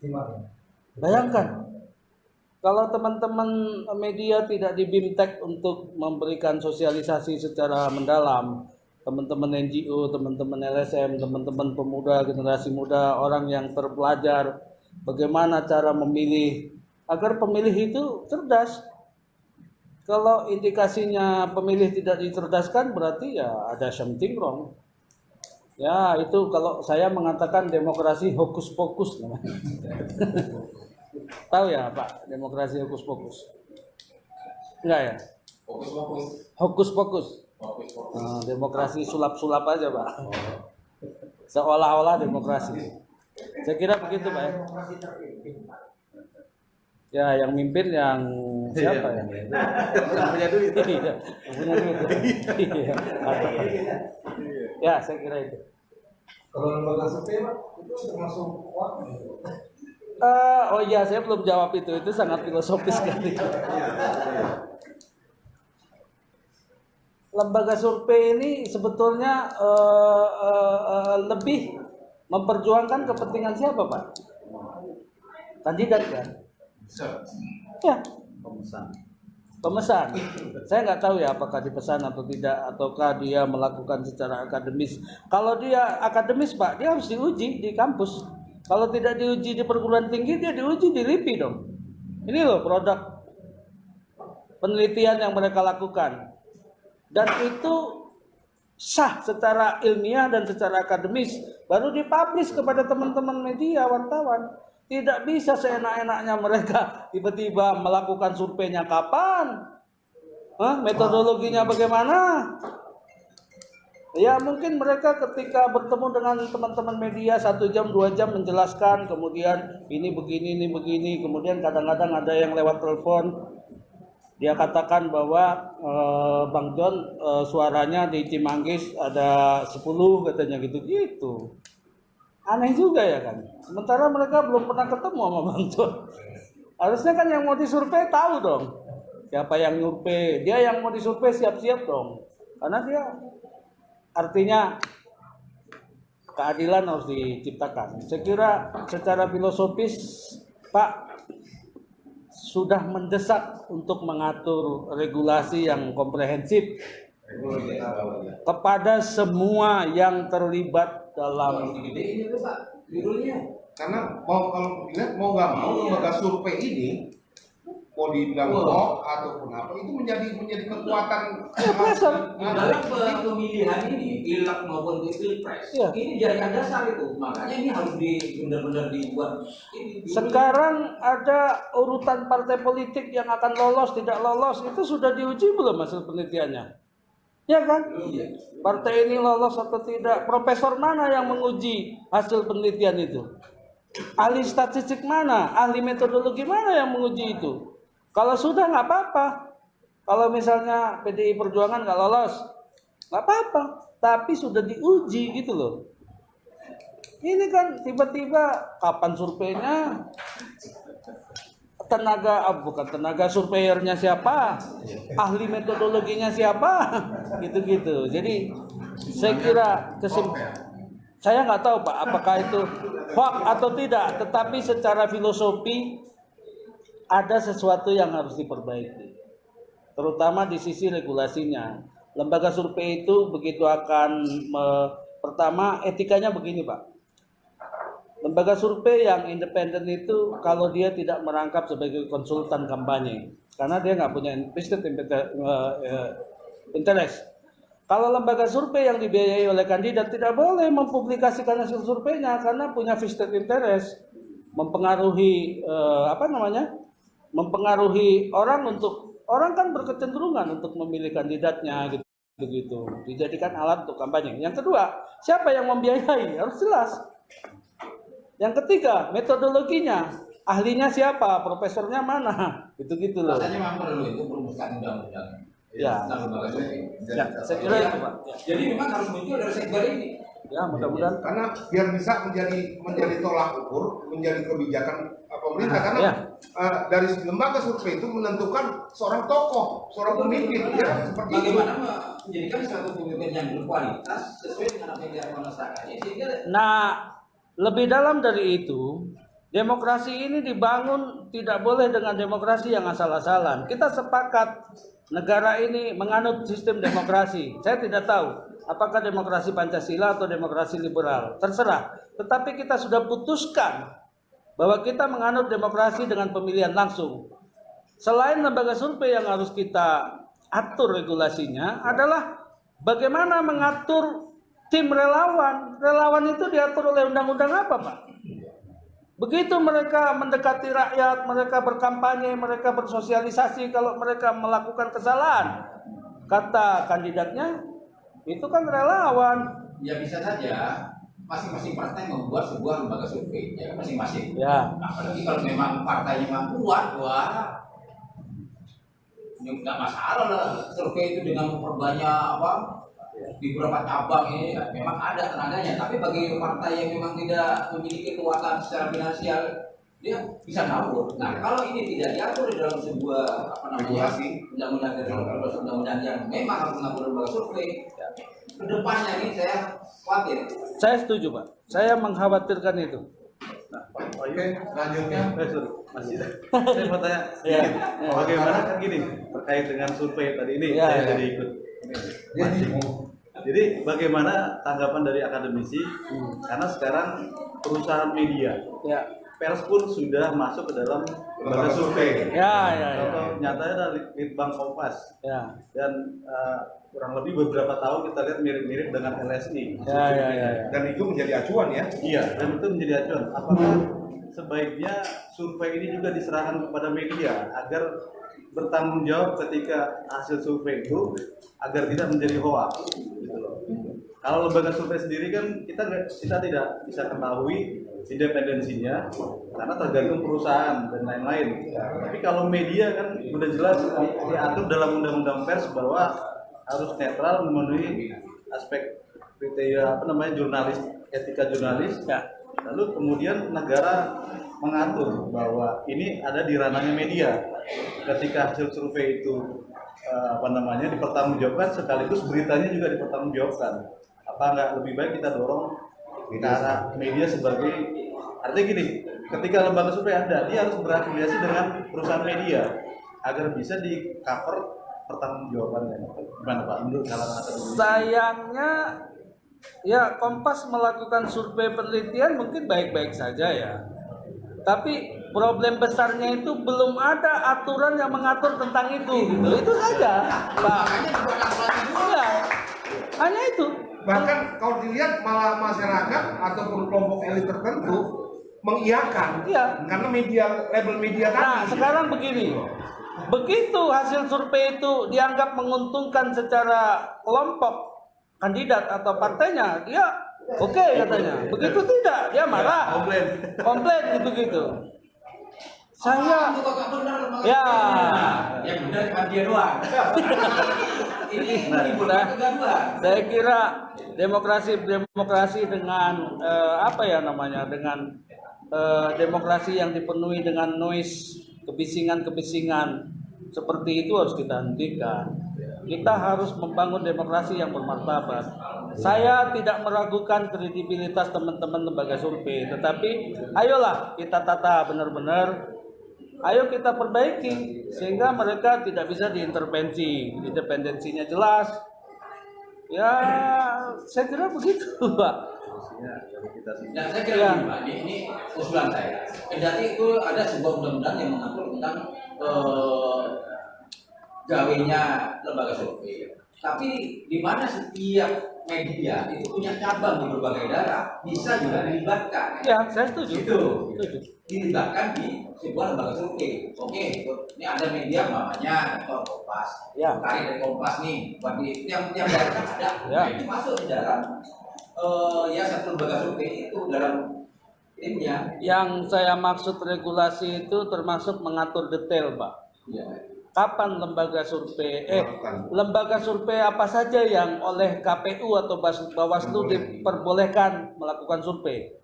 5. Bayangkan kalau teman-teman media tidak di BIMTEK untuk memberikan sosialisasi secara mendalam, teman-teman NGO, teman-teman LSM, teman-teman pemuda, generasi muda, orang yang terpelajar, bagaimana cara memilih, agar pemilih itu cerdas. Kalau indikasinya pemilih tidak dicerdaskan, berarti ya ada something wrong. Ya itu kalau saya mengatakan demokrasi hokus pokus namanya. Tahu ya Pak, demokrasi hokus pokus? Enggak ya? Hokus pokus. Demokrasi sulap-sulap aja Pak. Seolah-olah demokrasi. Saya kira begitu Pak ya. Ya yang mimpin yang siapa ya? Punya duit. Punya duit. Ya saya kira itu. Kalau lembaga survei Pak, itu termasuk hoax. Oh iya, saya belum jawab itu sangat filosofis sekali. Lembaga survei ini sebetulnya lebih memperjuangkan kepentingan siapa Pak? Kandidat kan? Ya. pemesan. Saya nggak tahu ya apakah dipesan atau tidak, ataukah dia melakukan secara akademis. Kalau dia akademis Pak, dia harus diuji di kampus. Kalau tidak diuji di perguruan tinggi, dia diuji di LIPI dong. Ini loh produk penelitian yang mereka lakukan. Dan itu sah secara ilmiah dan secara akademis, baru dipublish kepada teman-teman media, wartawan. Tidak bisa seenak-enaknya mereka tiba-tiba melakukan surveinya kapan, metodologinya bagaimana. Ya mungkin mereka ketika bertemu dengan teman-teman media 1 jam 2 jam menjelaskan, kemudian ini begini, kemudian kadang-kadang ada yang lewat telepon. Dia katakan bahwa Bang John suaranya di Cimanggis ada 10 katanya gitu. Aneh juga ya kan. Sementara mereka belum pernah ketemu sama Bang John. Harusnya kan yang mau disurvei tahu dong siapa yang nyurvei. Dia yang mau disurvei siap-siap dong. Karena dia artinya keadilan harus diciptakan. Saya kira secara filosofis Pak sudah mendesak untuk mengatur regulasi yang komprehensif kepada semua yang terlibat dalam ini tuh Pak, judulnya. Karena kalau dilihat mau nggak mau lembaga survei ini mau dibilang hoax ataupun apa itu menjadi kekuatan Dalam pemilihan ini, pilek maupun pilpres, ini jaringan dasar itu. Makanya ini harus benar-benar dibuat. Sekarang ada urutan partai politik yang akan lolos tidak lolos, itu sudah diuji belum hasil penelitiannya? Ya kan? Partai ini lolos atau tidak? Profesor mana yang menguji hasil penelitian itu? Ahli statistik mana? Ahli metodologi mana yang menguji itu? Kalau sudah nggak apa-apa. Kalau misalnya PDI Perjuangan nggak lolos, nggak apa-apa. Tapi sudah diuji gitu loh. Ini kan tiba-tiba kapan surveinya? Bukan tenaga surveyornya siapa? Ahli metodologinya siapa? Gitu-gitu. Jadi saya kira saya nggak tahu Pak, apakah itu hoax atau tidak. Tetapi secara filosofi ada sesuatu yang harus diperbaiki, terutama di sisi regulasinya. Lembaga survei itu begitu akan pertama etikanya begini Pak. Lembaga survei yang independen itu kalau dia tidak merangkap sebagai konsultan kampanye, karena dia nggak punya interest. Kalau lembaga survei yang dibiayai oleh kandidat tidak boleh mempublikasikan hasil surveinya karena punya vested interest, mempengaruhi mempengaruhi orang kan berkecenderungan untuk memilih kandidatnya gitu, dijadikan alat untuk kampanye. Yang kedua, siapa yang membiayai harus jelas. Yang ketiga, metodologinya, ahlinya siapa, profesornya mana, gitu loh. Rasanya memang perlu itu perumusan undang-undang. Ya, saya kira itu Pak. Jadi memang harus muncul dari sektor ini. Ya, mudah-mudahan. Karena biar bisa menjadi tolak ukur, menjadi kebijakan pemerintah. Karena dari lembaga survei itu menentukan seorang tokoh, seorang pemimpin. Ya, seperti bagaimana menjadikan suatu pemimpin yang berkualitas sesuai dengan apa yang diharapkan masyarakatnya. Nah, lebih dalam dari itu, demokrasi ini dibangun tidak boleh dengan demokrasi yang asal-asalan. Kita sepakat negara ini menganut sistem demokrasi. Saya tidak tahu apakah demokrasi Pancasila atau demokrasi liberal, terserah. Tetapi kita sudah putuskan bahwa kita menganut demokrasi dengan pemilihan langsung. Selain lembaga survei yang harus kita atur regulasinya adalah bagaimana mengatur tim relawan. Relawan itu diatur oleh undang-undang apa, Pak? Begitu mereka mendekati rakyat, mereka berkampanye, mereka bersosialisasi, kalau mereka melakukan kesalahan, kata kandidatnya, itu kan relawan. Ya bisa saja masing-masing partai membuat sebuah lembaga survei, ya masing-masing. Ya. Apalagi kalau memang partainya memang kuat, wah, nggak masalah lah. Survei itu dengan memperbanyak di beberapa cabang ini memang ada tenaganya. Tapi bagi partai yang memang tidak memiliki kekuatan secara finansial, dia bisa ngawur. Nah, kalau ini tidak diatur di dalam sebuah undang-undang yang memang harus mengatur lembaga survei, kedepannya ini saya khawatir. Saya setuju Pak, saya mengkhawatirkan itu. Oke, selanjutnya. Sorry, masih saya mau tanya sedikit. Bagaimana kan gini terkait dengan survei tadi ini Ya, saya ya. jadi ikut. Jadi bagaimana tanggapan dari akademisi karena sekarang perusahaan media Ya. pers pun sudah masuk ke dalam lembaga survei. Ya, ya, ya. Contoh nyatanya ada Litbang Kompas Ya. dan kurang lebih beberapa tahun kita lihat mirip-mirip dengan LSI. Ya, ya, ya, ya. Dan itu menjadi acuan ya. Iya, dan itu menjadi acuan. Apakah sebaiknya survei ini juga diserahkan kepada media agar bertanggung jawab ketika hasil survei itu agar tidak menjadi hoax gitu loh. Kalau lembaga survei sendiri kan kita tidak bisa ketahui independensinya karena tergantung perusahaan dan lain-lain. Tapi kalau media kan udah jelas diatur dalam undang-undang pers bahwa harus netral memenuhi aspek kriteria jurnalis, etika jurnalis. Ya. Lalu kemudian negara mengatur bahwa ini ada di ranahnya media. Ketika hasil survei itu dipertanggungjawabkan sekaligus beritanya juga dipertanggungjawabkan. Apa nggak lebih baik kita dorong ke arah media sebagai artinya gini, ketika lembaga survei ada, dia harus berafiliasi dengan perusahaan media agar bisa di cover pertanggungjawabannya. Gimana Pak menurut kalangan akademisi? Sayangnya ya Kompas melakukan survei penelitian mungkin baik-baik saja ya. Tapi problem besarnya itu belum ada aturan yang mengatur tentang itu gitu. Itu saja, Pak. Ya, hanya itu. Bahkan kalau dilihat malah masyarakat ataupun kelompok elit tertentu mengiyakan Iya. karena media label media Nah, tadi. sekarang begini. Begitu hasil survei itu dianggap menguntungkan secara kelompok kandidat atau partainya, dia oke katanya. Begitu tidak, dia marah. Komplain gitu-gitu. Saya itu kok benar lembaga Ya. survei. Yang benar cuma dia doang. Ini menimbulkan kegaduhan. saya kira demokrasi dengan dengan demokrasi yang dipenuhi dengan noise, kebisingan seperti itu harus kita hentikan. Kita harus membangun demokrasi yang bermartabat. Saya tidak meragukan kredibilitas teman-teman lembaga survei, tetapi ayolah kita tata benar-benar. Ayo kita perbaiki sehingga mereka tidak bisa diintervensi, independensinya jelas. Ya, saya kira begitu, Pak. Nah, saya kira gini, Pak, ini usulan saya. Kendati itu ada sebuah undang-undang yang mengatur tentang gawenya lembaga survei. Tapi di mana setiap media itu punya cabang di berbagai daerah bisa juga dilibatkan. Ya, saya setuju. Itu Setuju. dilibatkan di sebuah lembaga survei. Oke, ini ada media namanya Kompas. Ya. Tarik dari Kompas nih, buat di yang daerah kan ada. Ya. Nah, ini masuk di dalam satu lembaga survei itu dalam timnya. Yang saya maksud regulasi itu termasuk mengatur detail, Pak. Ya. Kapan lembaga survei apa saja yang oleh KPU atau Bawaslu diperbolehkan melakukan survei?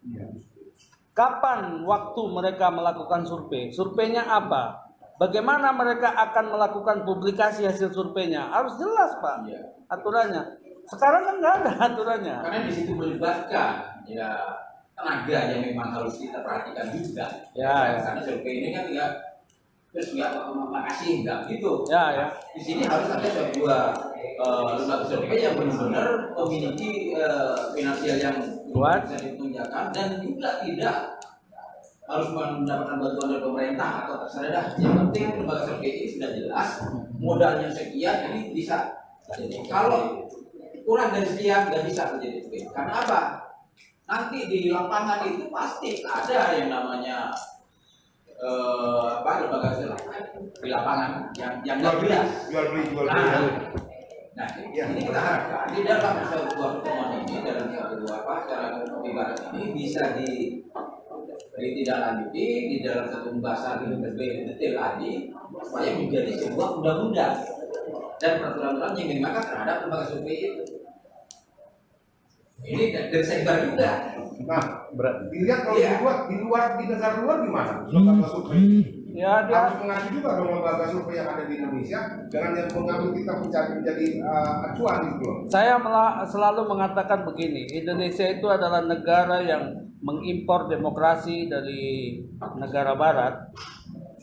Kapan waktu mereka melakukan survei? Surveinya apa? Bagaimana mereka akan melakukan publikasi hasil surveinya? Harus jelas, Pak, Iya. aturannya. Sekarang kan nggak ada aturannya. Karena di situ melibatkan ya tenaga yang memang harus kita perhatikan juga. Ya, ya. Karena survei ini kan tidak terus makasih enggak gitu. Ya, ya. Di sini harus ada sebuah lembaga survei yang benar-benar memiliki finansial yang Kuat. bisa ditunjukkan dan juga tidak harus mendapatkan bantuan dari pemerintah atau terserah dah. Yang penting lembaga survei ini sudah jelas modalnya sekian, ini bisa. Jadi kalau kurang dari sekian nggak bisa menjadi survei. Karena apa? Nanti di lapangan itu pasti ada yang namanya lembaga survei di lapangan yang nggak jelas. Jual beli. Nah, ini kita harapkan di dalam sebuah pertemuan ini dalam secara ibarat ini bisa ditindaklanjuti di dalam satu pembahasan yang lebih detail lagi supaya menjadi sebuah undang-undang dan peraturan-peraturan yang dimakan terhadap lembaga survei itu. Ini dari sektor juga. Nah, Berat. dilihat kalau Iya. di negara luar gimana? Lembaga survei. Ya, Harus dia mengacu juga dong lembaga survei yang ada di Indonesia dengan yang mengambil kita menjadi acuan gitu loh. Saya selalu mengatakan begini, Indonesia itu adalah negara yang mengimpor demokrasi dari negara barat,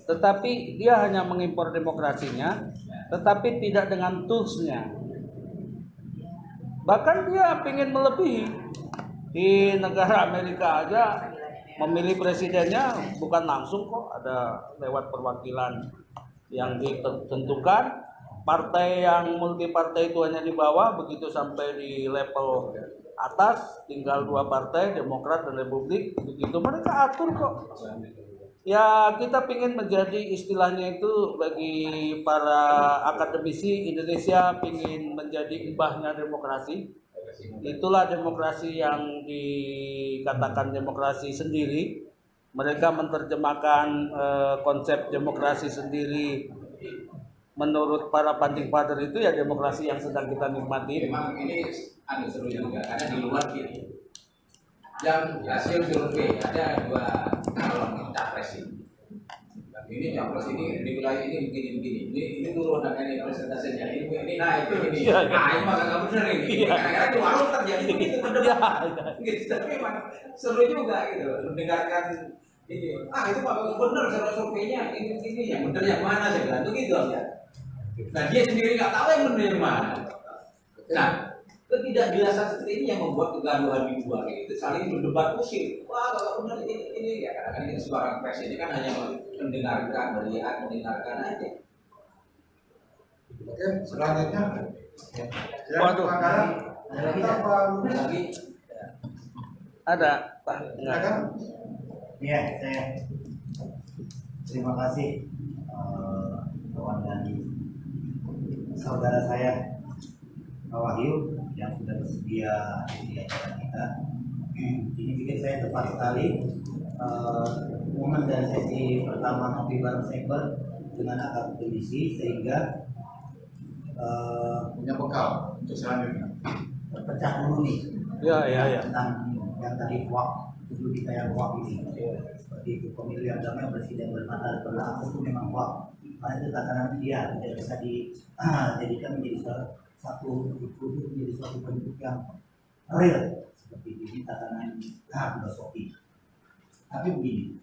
tetapi dia hanya mengimpor demokrasinya, tetapi tidak dengan toolsnya. Bahkan dia ingin melebihi. Di negara Amerika aja memilih presidennya bukan langsung kok, ada lewat perwakilan yang ditentukan. Partai yang multi partai itu hanya di bawah, begitu sampai di level atas tinggal 2 partai, Demokrat dan Republik, begitu mereka atur kok. Ya kita ingin menjadi istilahnya itu bagi para akademisi Indonesia ingin menjadi mbahnya demokrasi. Itulah demokrasi yang dikatakan demokrasi sendiri. Mereka menerjemahkan konsep demokrasi sendiri menurut para founding father itu ya demokrasi yang sedang kita nikmati. Memang ini seru juga karena di luar gini. Yang hasil survei ada 2 calon capres ini. Ini capres ini di wilayah ini begini. Ini turun ini presentasinya. Ini naik ini. Nah, ini mah nggak benar ini. Karena itu lalu terjadi begitu berdebat. Gitu. Tapi memang seru juga gitu mendengarkan ini. Itu benar surveinya ini yang benar yang mana saya bilang itu gitu aja. Nah dia sendiri nggak tahu yang benar yang mana. Nah ketidakjelasan seperti ini yang membuat kegaduhan di luar itu saling berdebat pusing. Wah kalau benar ini ya kadang-kadang ini sebarang pers ini kan hanya mendengarkan, melihat, mendengarkan aja. Oke, selanjutnya. Waduh. Lagi Ada Pak? Silakan. Ya, saya terima kasih kawan dan saudara saya Pak Wahyu yang sudah bersedia di acara kita. Ini bikin saya tepat sekali momen dan sesi pertama ngopi bareng sekber dengan akademisi sehingga Punya bekal untuk selanjutnya. terpecah dulu nih Ya. tentang yang tadi dulu kita yang ini seperti itu pemilu yang damai presiden bermata berlaku itu memang karena itu tatanan dia tidak bisa dijadikan menjadi satu bentuk yang real seperti ini tatanan filosofi. Tapi begini,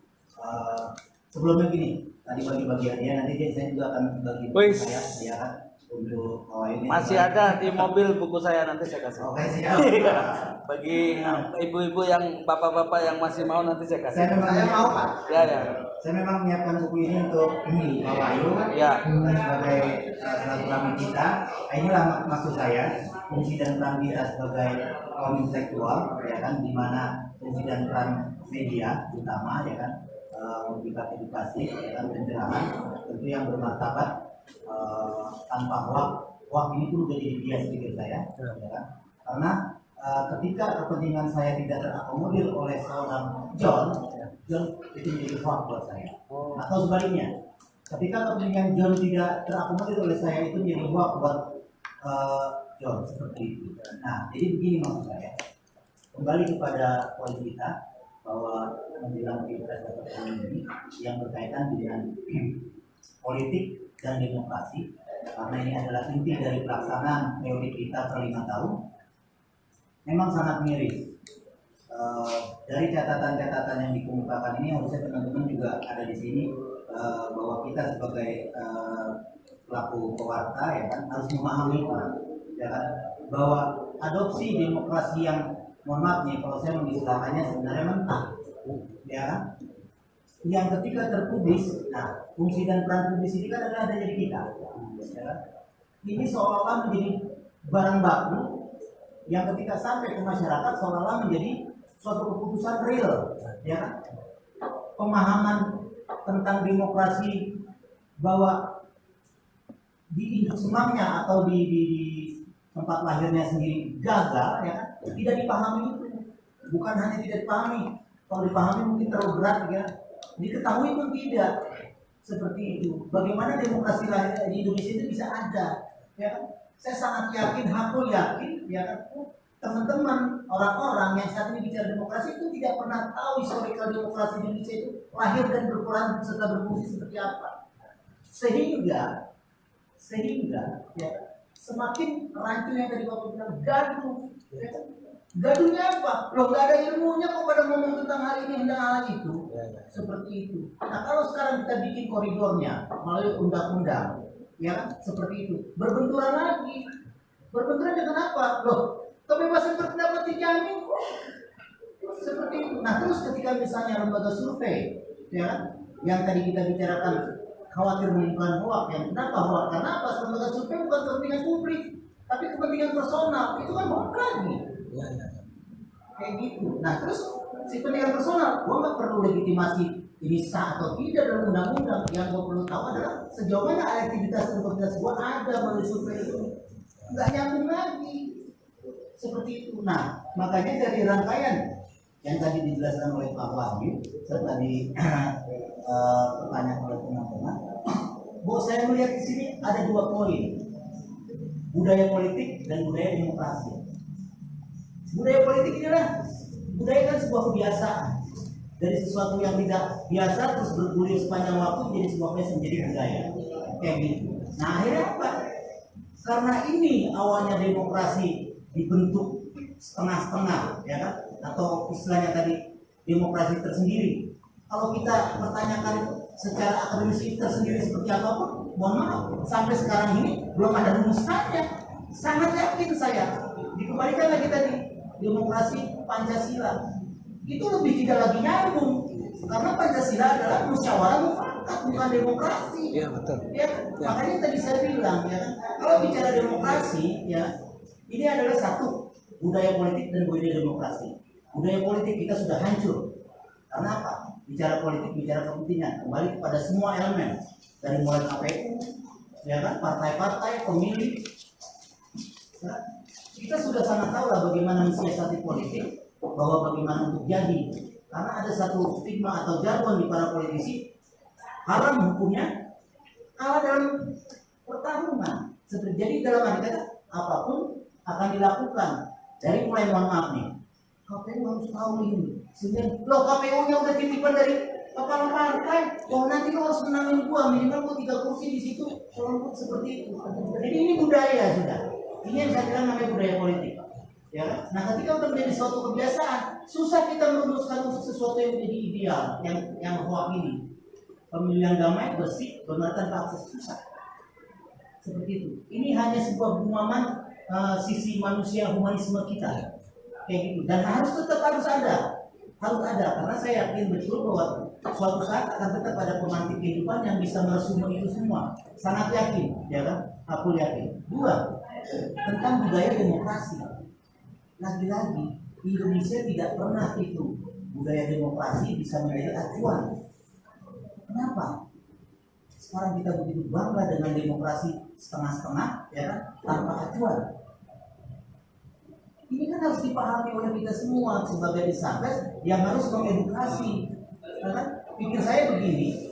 sebelumnya gini tadi bagi-bagi hadiah nanti saya juga akan bagi buku saya ya kan untuk ini Masih ada di mobil buku saya, nanti saya kasih. Oke siap. Bagi ibu-ibu yang bapak-bapak yang masih mau nanti saya kasih. Saya mau Pak. Ya. Saya memang menyiapkan buku ini untuk Pak Wahyu Ya. sebagai silaturahmi kita. Inilah maksud saya fungsi dan peran kita sebagai kaum intelektual, ya kan, di mana fungsi dan peran media terutama ya kan memberikan edukasi, ya kan, pencerahan tentu yang bermartabat tanpa hoak ini pun jadi bias pikir saya, ya kan? Karena ketika kepentingan saya tidak terakomodir oleh seorang John itu menjadi hoak buat saya. Atau sebaliknya, ketika kepentingan John tidak terakomodir oleh saya itu menjadi hoak buat John seperti itu. Nah, jadi begini maksud saya. Kembali kepada poin kita bahwa menjelang pilpres ini yang berkaitan dengan politik dan demokrasi, karena ini adalah inti dari pelaksanaan teori kita per 5 tahun, memang sangat miris. Dari catatan-catatan yang dikemukakan ini harusnya teman-teman juga ada di sini bahwa kita sebagai pelaku pewarta ya kan harus memahami ya kan bahwa adopsi demokrasi yang mohon maaf nih kalau saya mengistilahkannya sebenarnya mentah ya kan yang ketika terpublis, nah fungsi dan peran publis ini kan adalah ada jadi kita ya. Ini seolah-olah menjadi barang baku yang ketika sampai ke masyarakat seolah-olah menjadi suatu keputusan real ya. Pemahaman tentang demokrasi bahwa di induk semangnya atau di tempat lahirnya sendiri gagal ya kan? Tidak dipahami itu, bukan hanya tidak dipahami, kalau dipahami mungkin terlalu berat ya. Diketahui pun tidak seperti itu. Bagaimana demokrasi di Indonesia itu bisa ada? Ya, saya sangat yakin, aku yakin, ya teman-teman orang-orang yang saat ini bicara demokrasi itu tidak pernah tahu historical demokrasi di Indonesia itu lahir dan berperan serta berfungsi seperti apa. Sehingga ya, semakin rancu yang tadi Bapak bilang gaduh. Ya kan? Gaduhnya apa? Loh nggak ada ilmunya kok pada ngomong tentang hal ini tentang hal itu. Seperti itu. Nah kalau sekarang kita bikin koridornya melalui undang-undang, ya kan? Seperti itu. Berbenturan lagi. Berbenturan dengan apa? Loh kebebasan berpendapat dijamin kok. Seperti itu. Nah terus ketika misalnya lembaga survei, ya kan? Yang tadi kita bicarakan khawatir menimbulkan hoak, yang kenapa hoak? Karena apa? Lembaga survei bukan kepentingan publik, tapi kepentingan personal. Itu kan hoak lagi. Kayak gitu. Nah terus si kepentingan personal, gua nggak perlu legitimasi ini sah atau tidak dalam undang-undang. Yang gua perlu tahu adalah sejauh mana aktivitas gua ada melalui survei itu. Nggak nyambung lagi. Seperti itu. Nah makanya dari rangkaian yang tadi dijelaskan oleh Pak Wahyu serta di pertanyaan oleh teman-teman, bahwa saya melihat di sini ada dua poin, budaya politik dan budaya demokrasi. Budaya politik inilah budaya kan sebuah kebiasaan dari sesuatu yang tidak biasa terus bergulir sepanjang waktu menjadi sebuah biasa menjadi budaya kayak gitu. Nah akhirnya apa? Karena ini awalnya demokrasi dibentuk setengah-setengah, ya kan? Atau istilahnya tadi demokrasi tersendiri. Kalau kita pertanyakan secara akademisi tersendiri seperti apa, mohon maaf, sampai sekarang ini belum ada rumusannya. Sangat yakin saya. Dikembalikan lagi tadi demokrasi Pancasila itu lebih tidak lagi nyambung karena Pancasila adalah musyawarah mufakat bukan demokrasi. Iya betul. Ya, makanya tadi saya bilang ya, kalau bicara demokrasi ya ini adalah satu budaya politik dan budaya demokrasi. Budaya politik kita sudah hancur. Karena apa? Bicara politik, bicara kepentingan, kembali kepada semua elemen dari mulai KPU, ya kan, partai-partai, pemilih. Ya, kita sudah sangat tahu lah bagaimana mensiasati politik, bahwa bagaimana untuk jadi. Karena ada satu stigma atau jargon di para politisi, haram hukumnya, kalah dalam pertarungan. Jadi dalam arti kata, apapun akan dilakukan. Dari mulai mohon maaf nih, KPU harus tahu ini. Sehingga lo KPU-nya udah titipan dari kepala partai. Oh nanti lo harus menangin gua minimal gua 3 kursi di situ. Kelompok seperti itu. Jadi ini budaya sudah. Ini yang saya bilang namanya budaya politik. Ya. Nah ketika udah menjadi suatu kebiasaan, susah kita merumuskan untuk sesuatu yang menjadi ideal, yang hoak ini. Pemilihan damai, bersih, benar tanpa akses susah. Seperti itu. Ini hanya sebuah pemahaman sisi manusia humanisme kita. Kayak gitu. Dan tetap harus ada karena saya yakin betul bahwa suatu saat akan tetap ada pemantik kehidupan yang bisa meresumi itu semua. Sangat yakin, ya kan? Aku yakin. 2, tentang budaya demokrasi. Lagi-lagi Indonesia tidak pernah itu budaya demokrasi bisa menjadi acuan. Kenapa? Sekarang kita begitu bangga dengan demokrasi setengah-setengah, ya kan? Tanpa acuan. Ini kan harus dipahami oleh kita semua sebagai disabes yang harus mengedukasi. Karena pikir saya begini,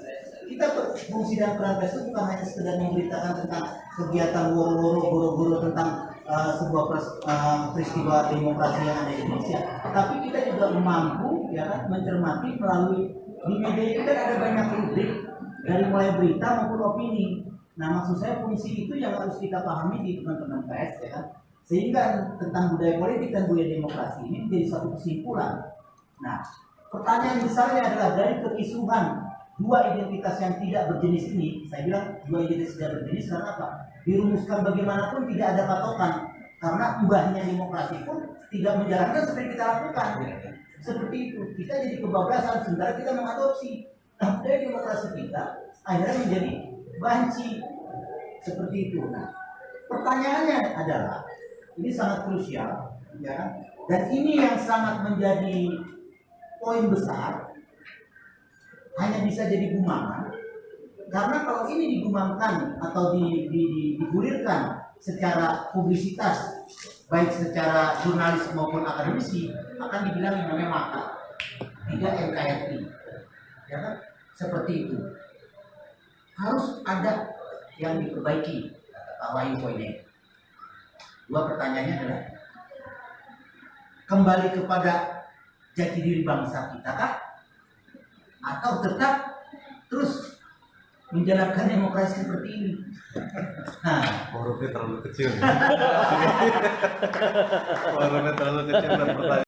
kita fungsi dan peran pers itu bukan hanya sekedar memberitakan tentang kegiatan woro-woro tentang sebuah peristiwa demokrasi yang ada di Indonesia, tapi kita juga mampu ya kan mencermati melalui di media itu kan ada banyak rubrik dari mulai berita maupun opini. Nah maksud saya fungsi itu yang harus kita pahami di teman-teman pers ya kan. Sehingga tentang budaya politik dan budaya demokrasi ini menjadi satu kesimpulan. Nah, pertanyaan misalnya adalah dari kekisruhan 2 identitas yang tidak berjenis ini, saya bilang 2 identitas tidak berjenis karena apa? Dirumuskan bagaimanapun tidak ada patokan, karena ubahnya demokrasi pun tidak menjalankan seperti kita lakukan. Seperti itu, kita jadi kebablasan sementara kita mengadopsi budaya demokrasi kita akhirnya menjadi banci seperti itu. Nah, pertanyaannya adalah ini sangat krusial, ya kan? Dan ini yang sangat menjadi poin besar, hanya bisa jadi gumangan. Karena kalau ini digumamkan atau digulirkan secara publisitas, baik secara jurnalis maupun akademisi, akan dibilang yang namanya makar, tidak NKRI, ya kan? Seperti itu. Harus ada yang diperbaiki, kata Pak Wahyu poinnya. 2 pertanyaannya adalah kembali kepada jati diri bangsa kita kah? Atau tetap terus menjalankan demokrasi seperti ini. Nah, Forumnya terlalu kecil. Forumnya terlalu kecil dan pertanyaan.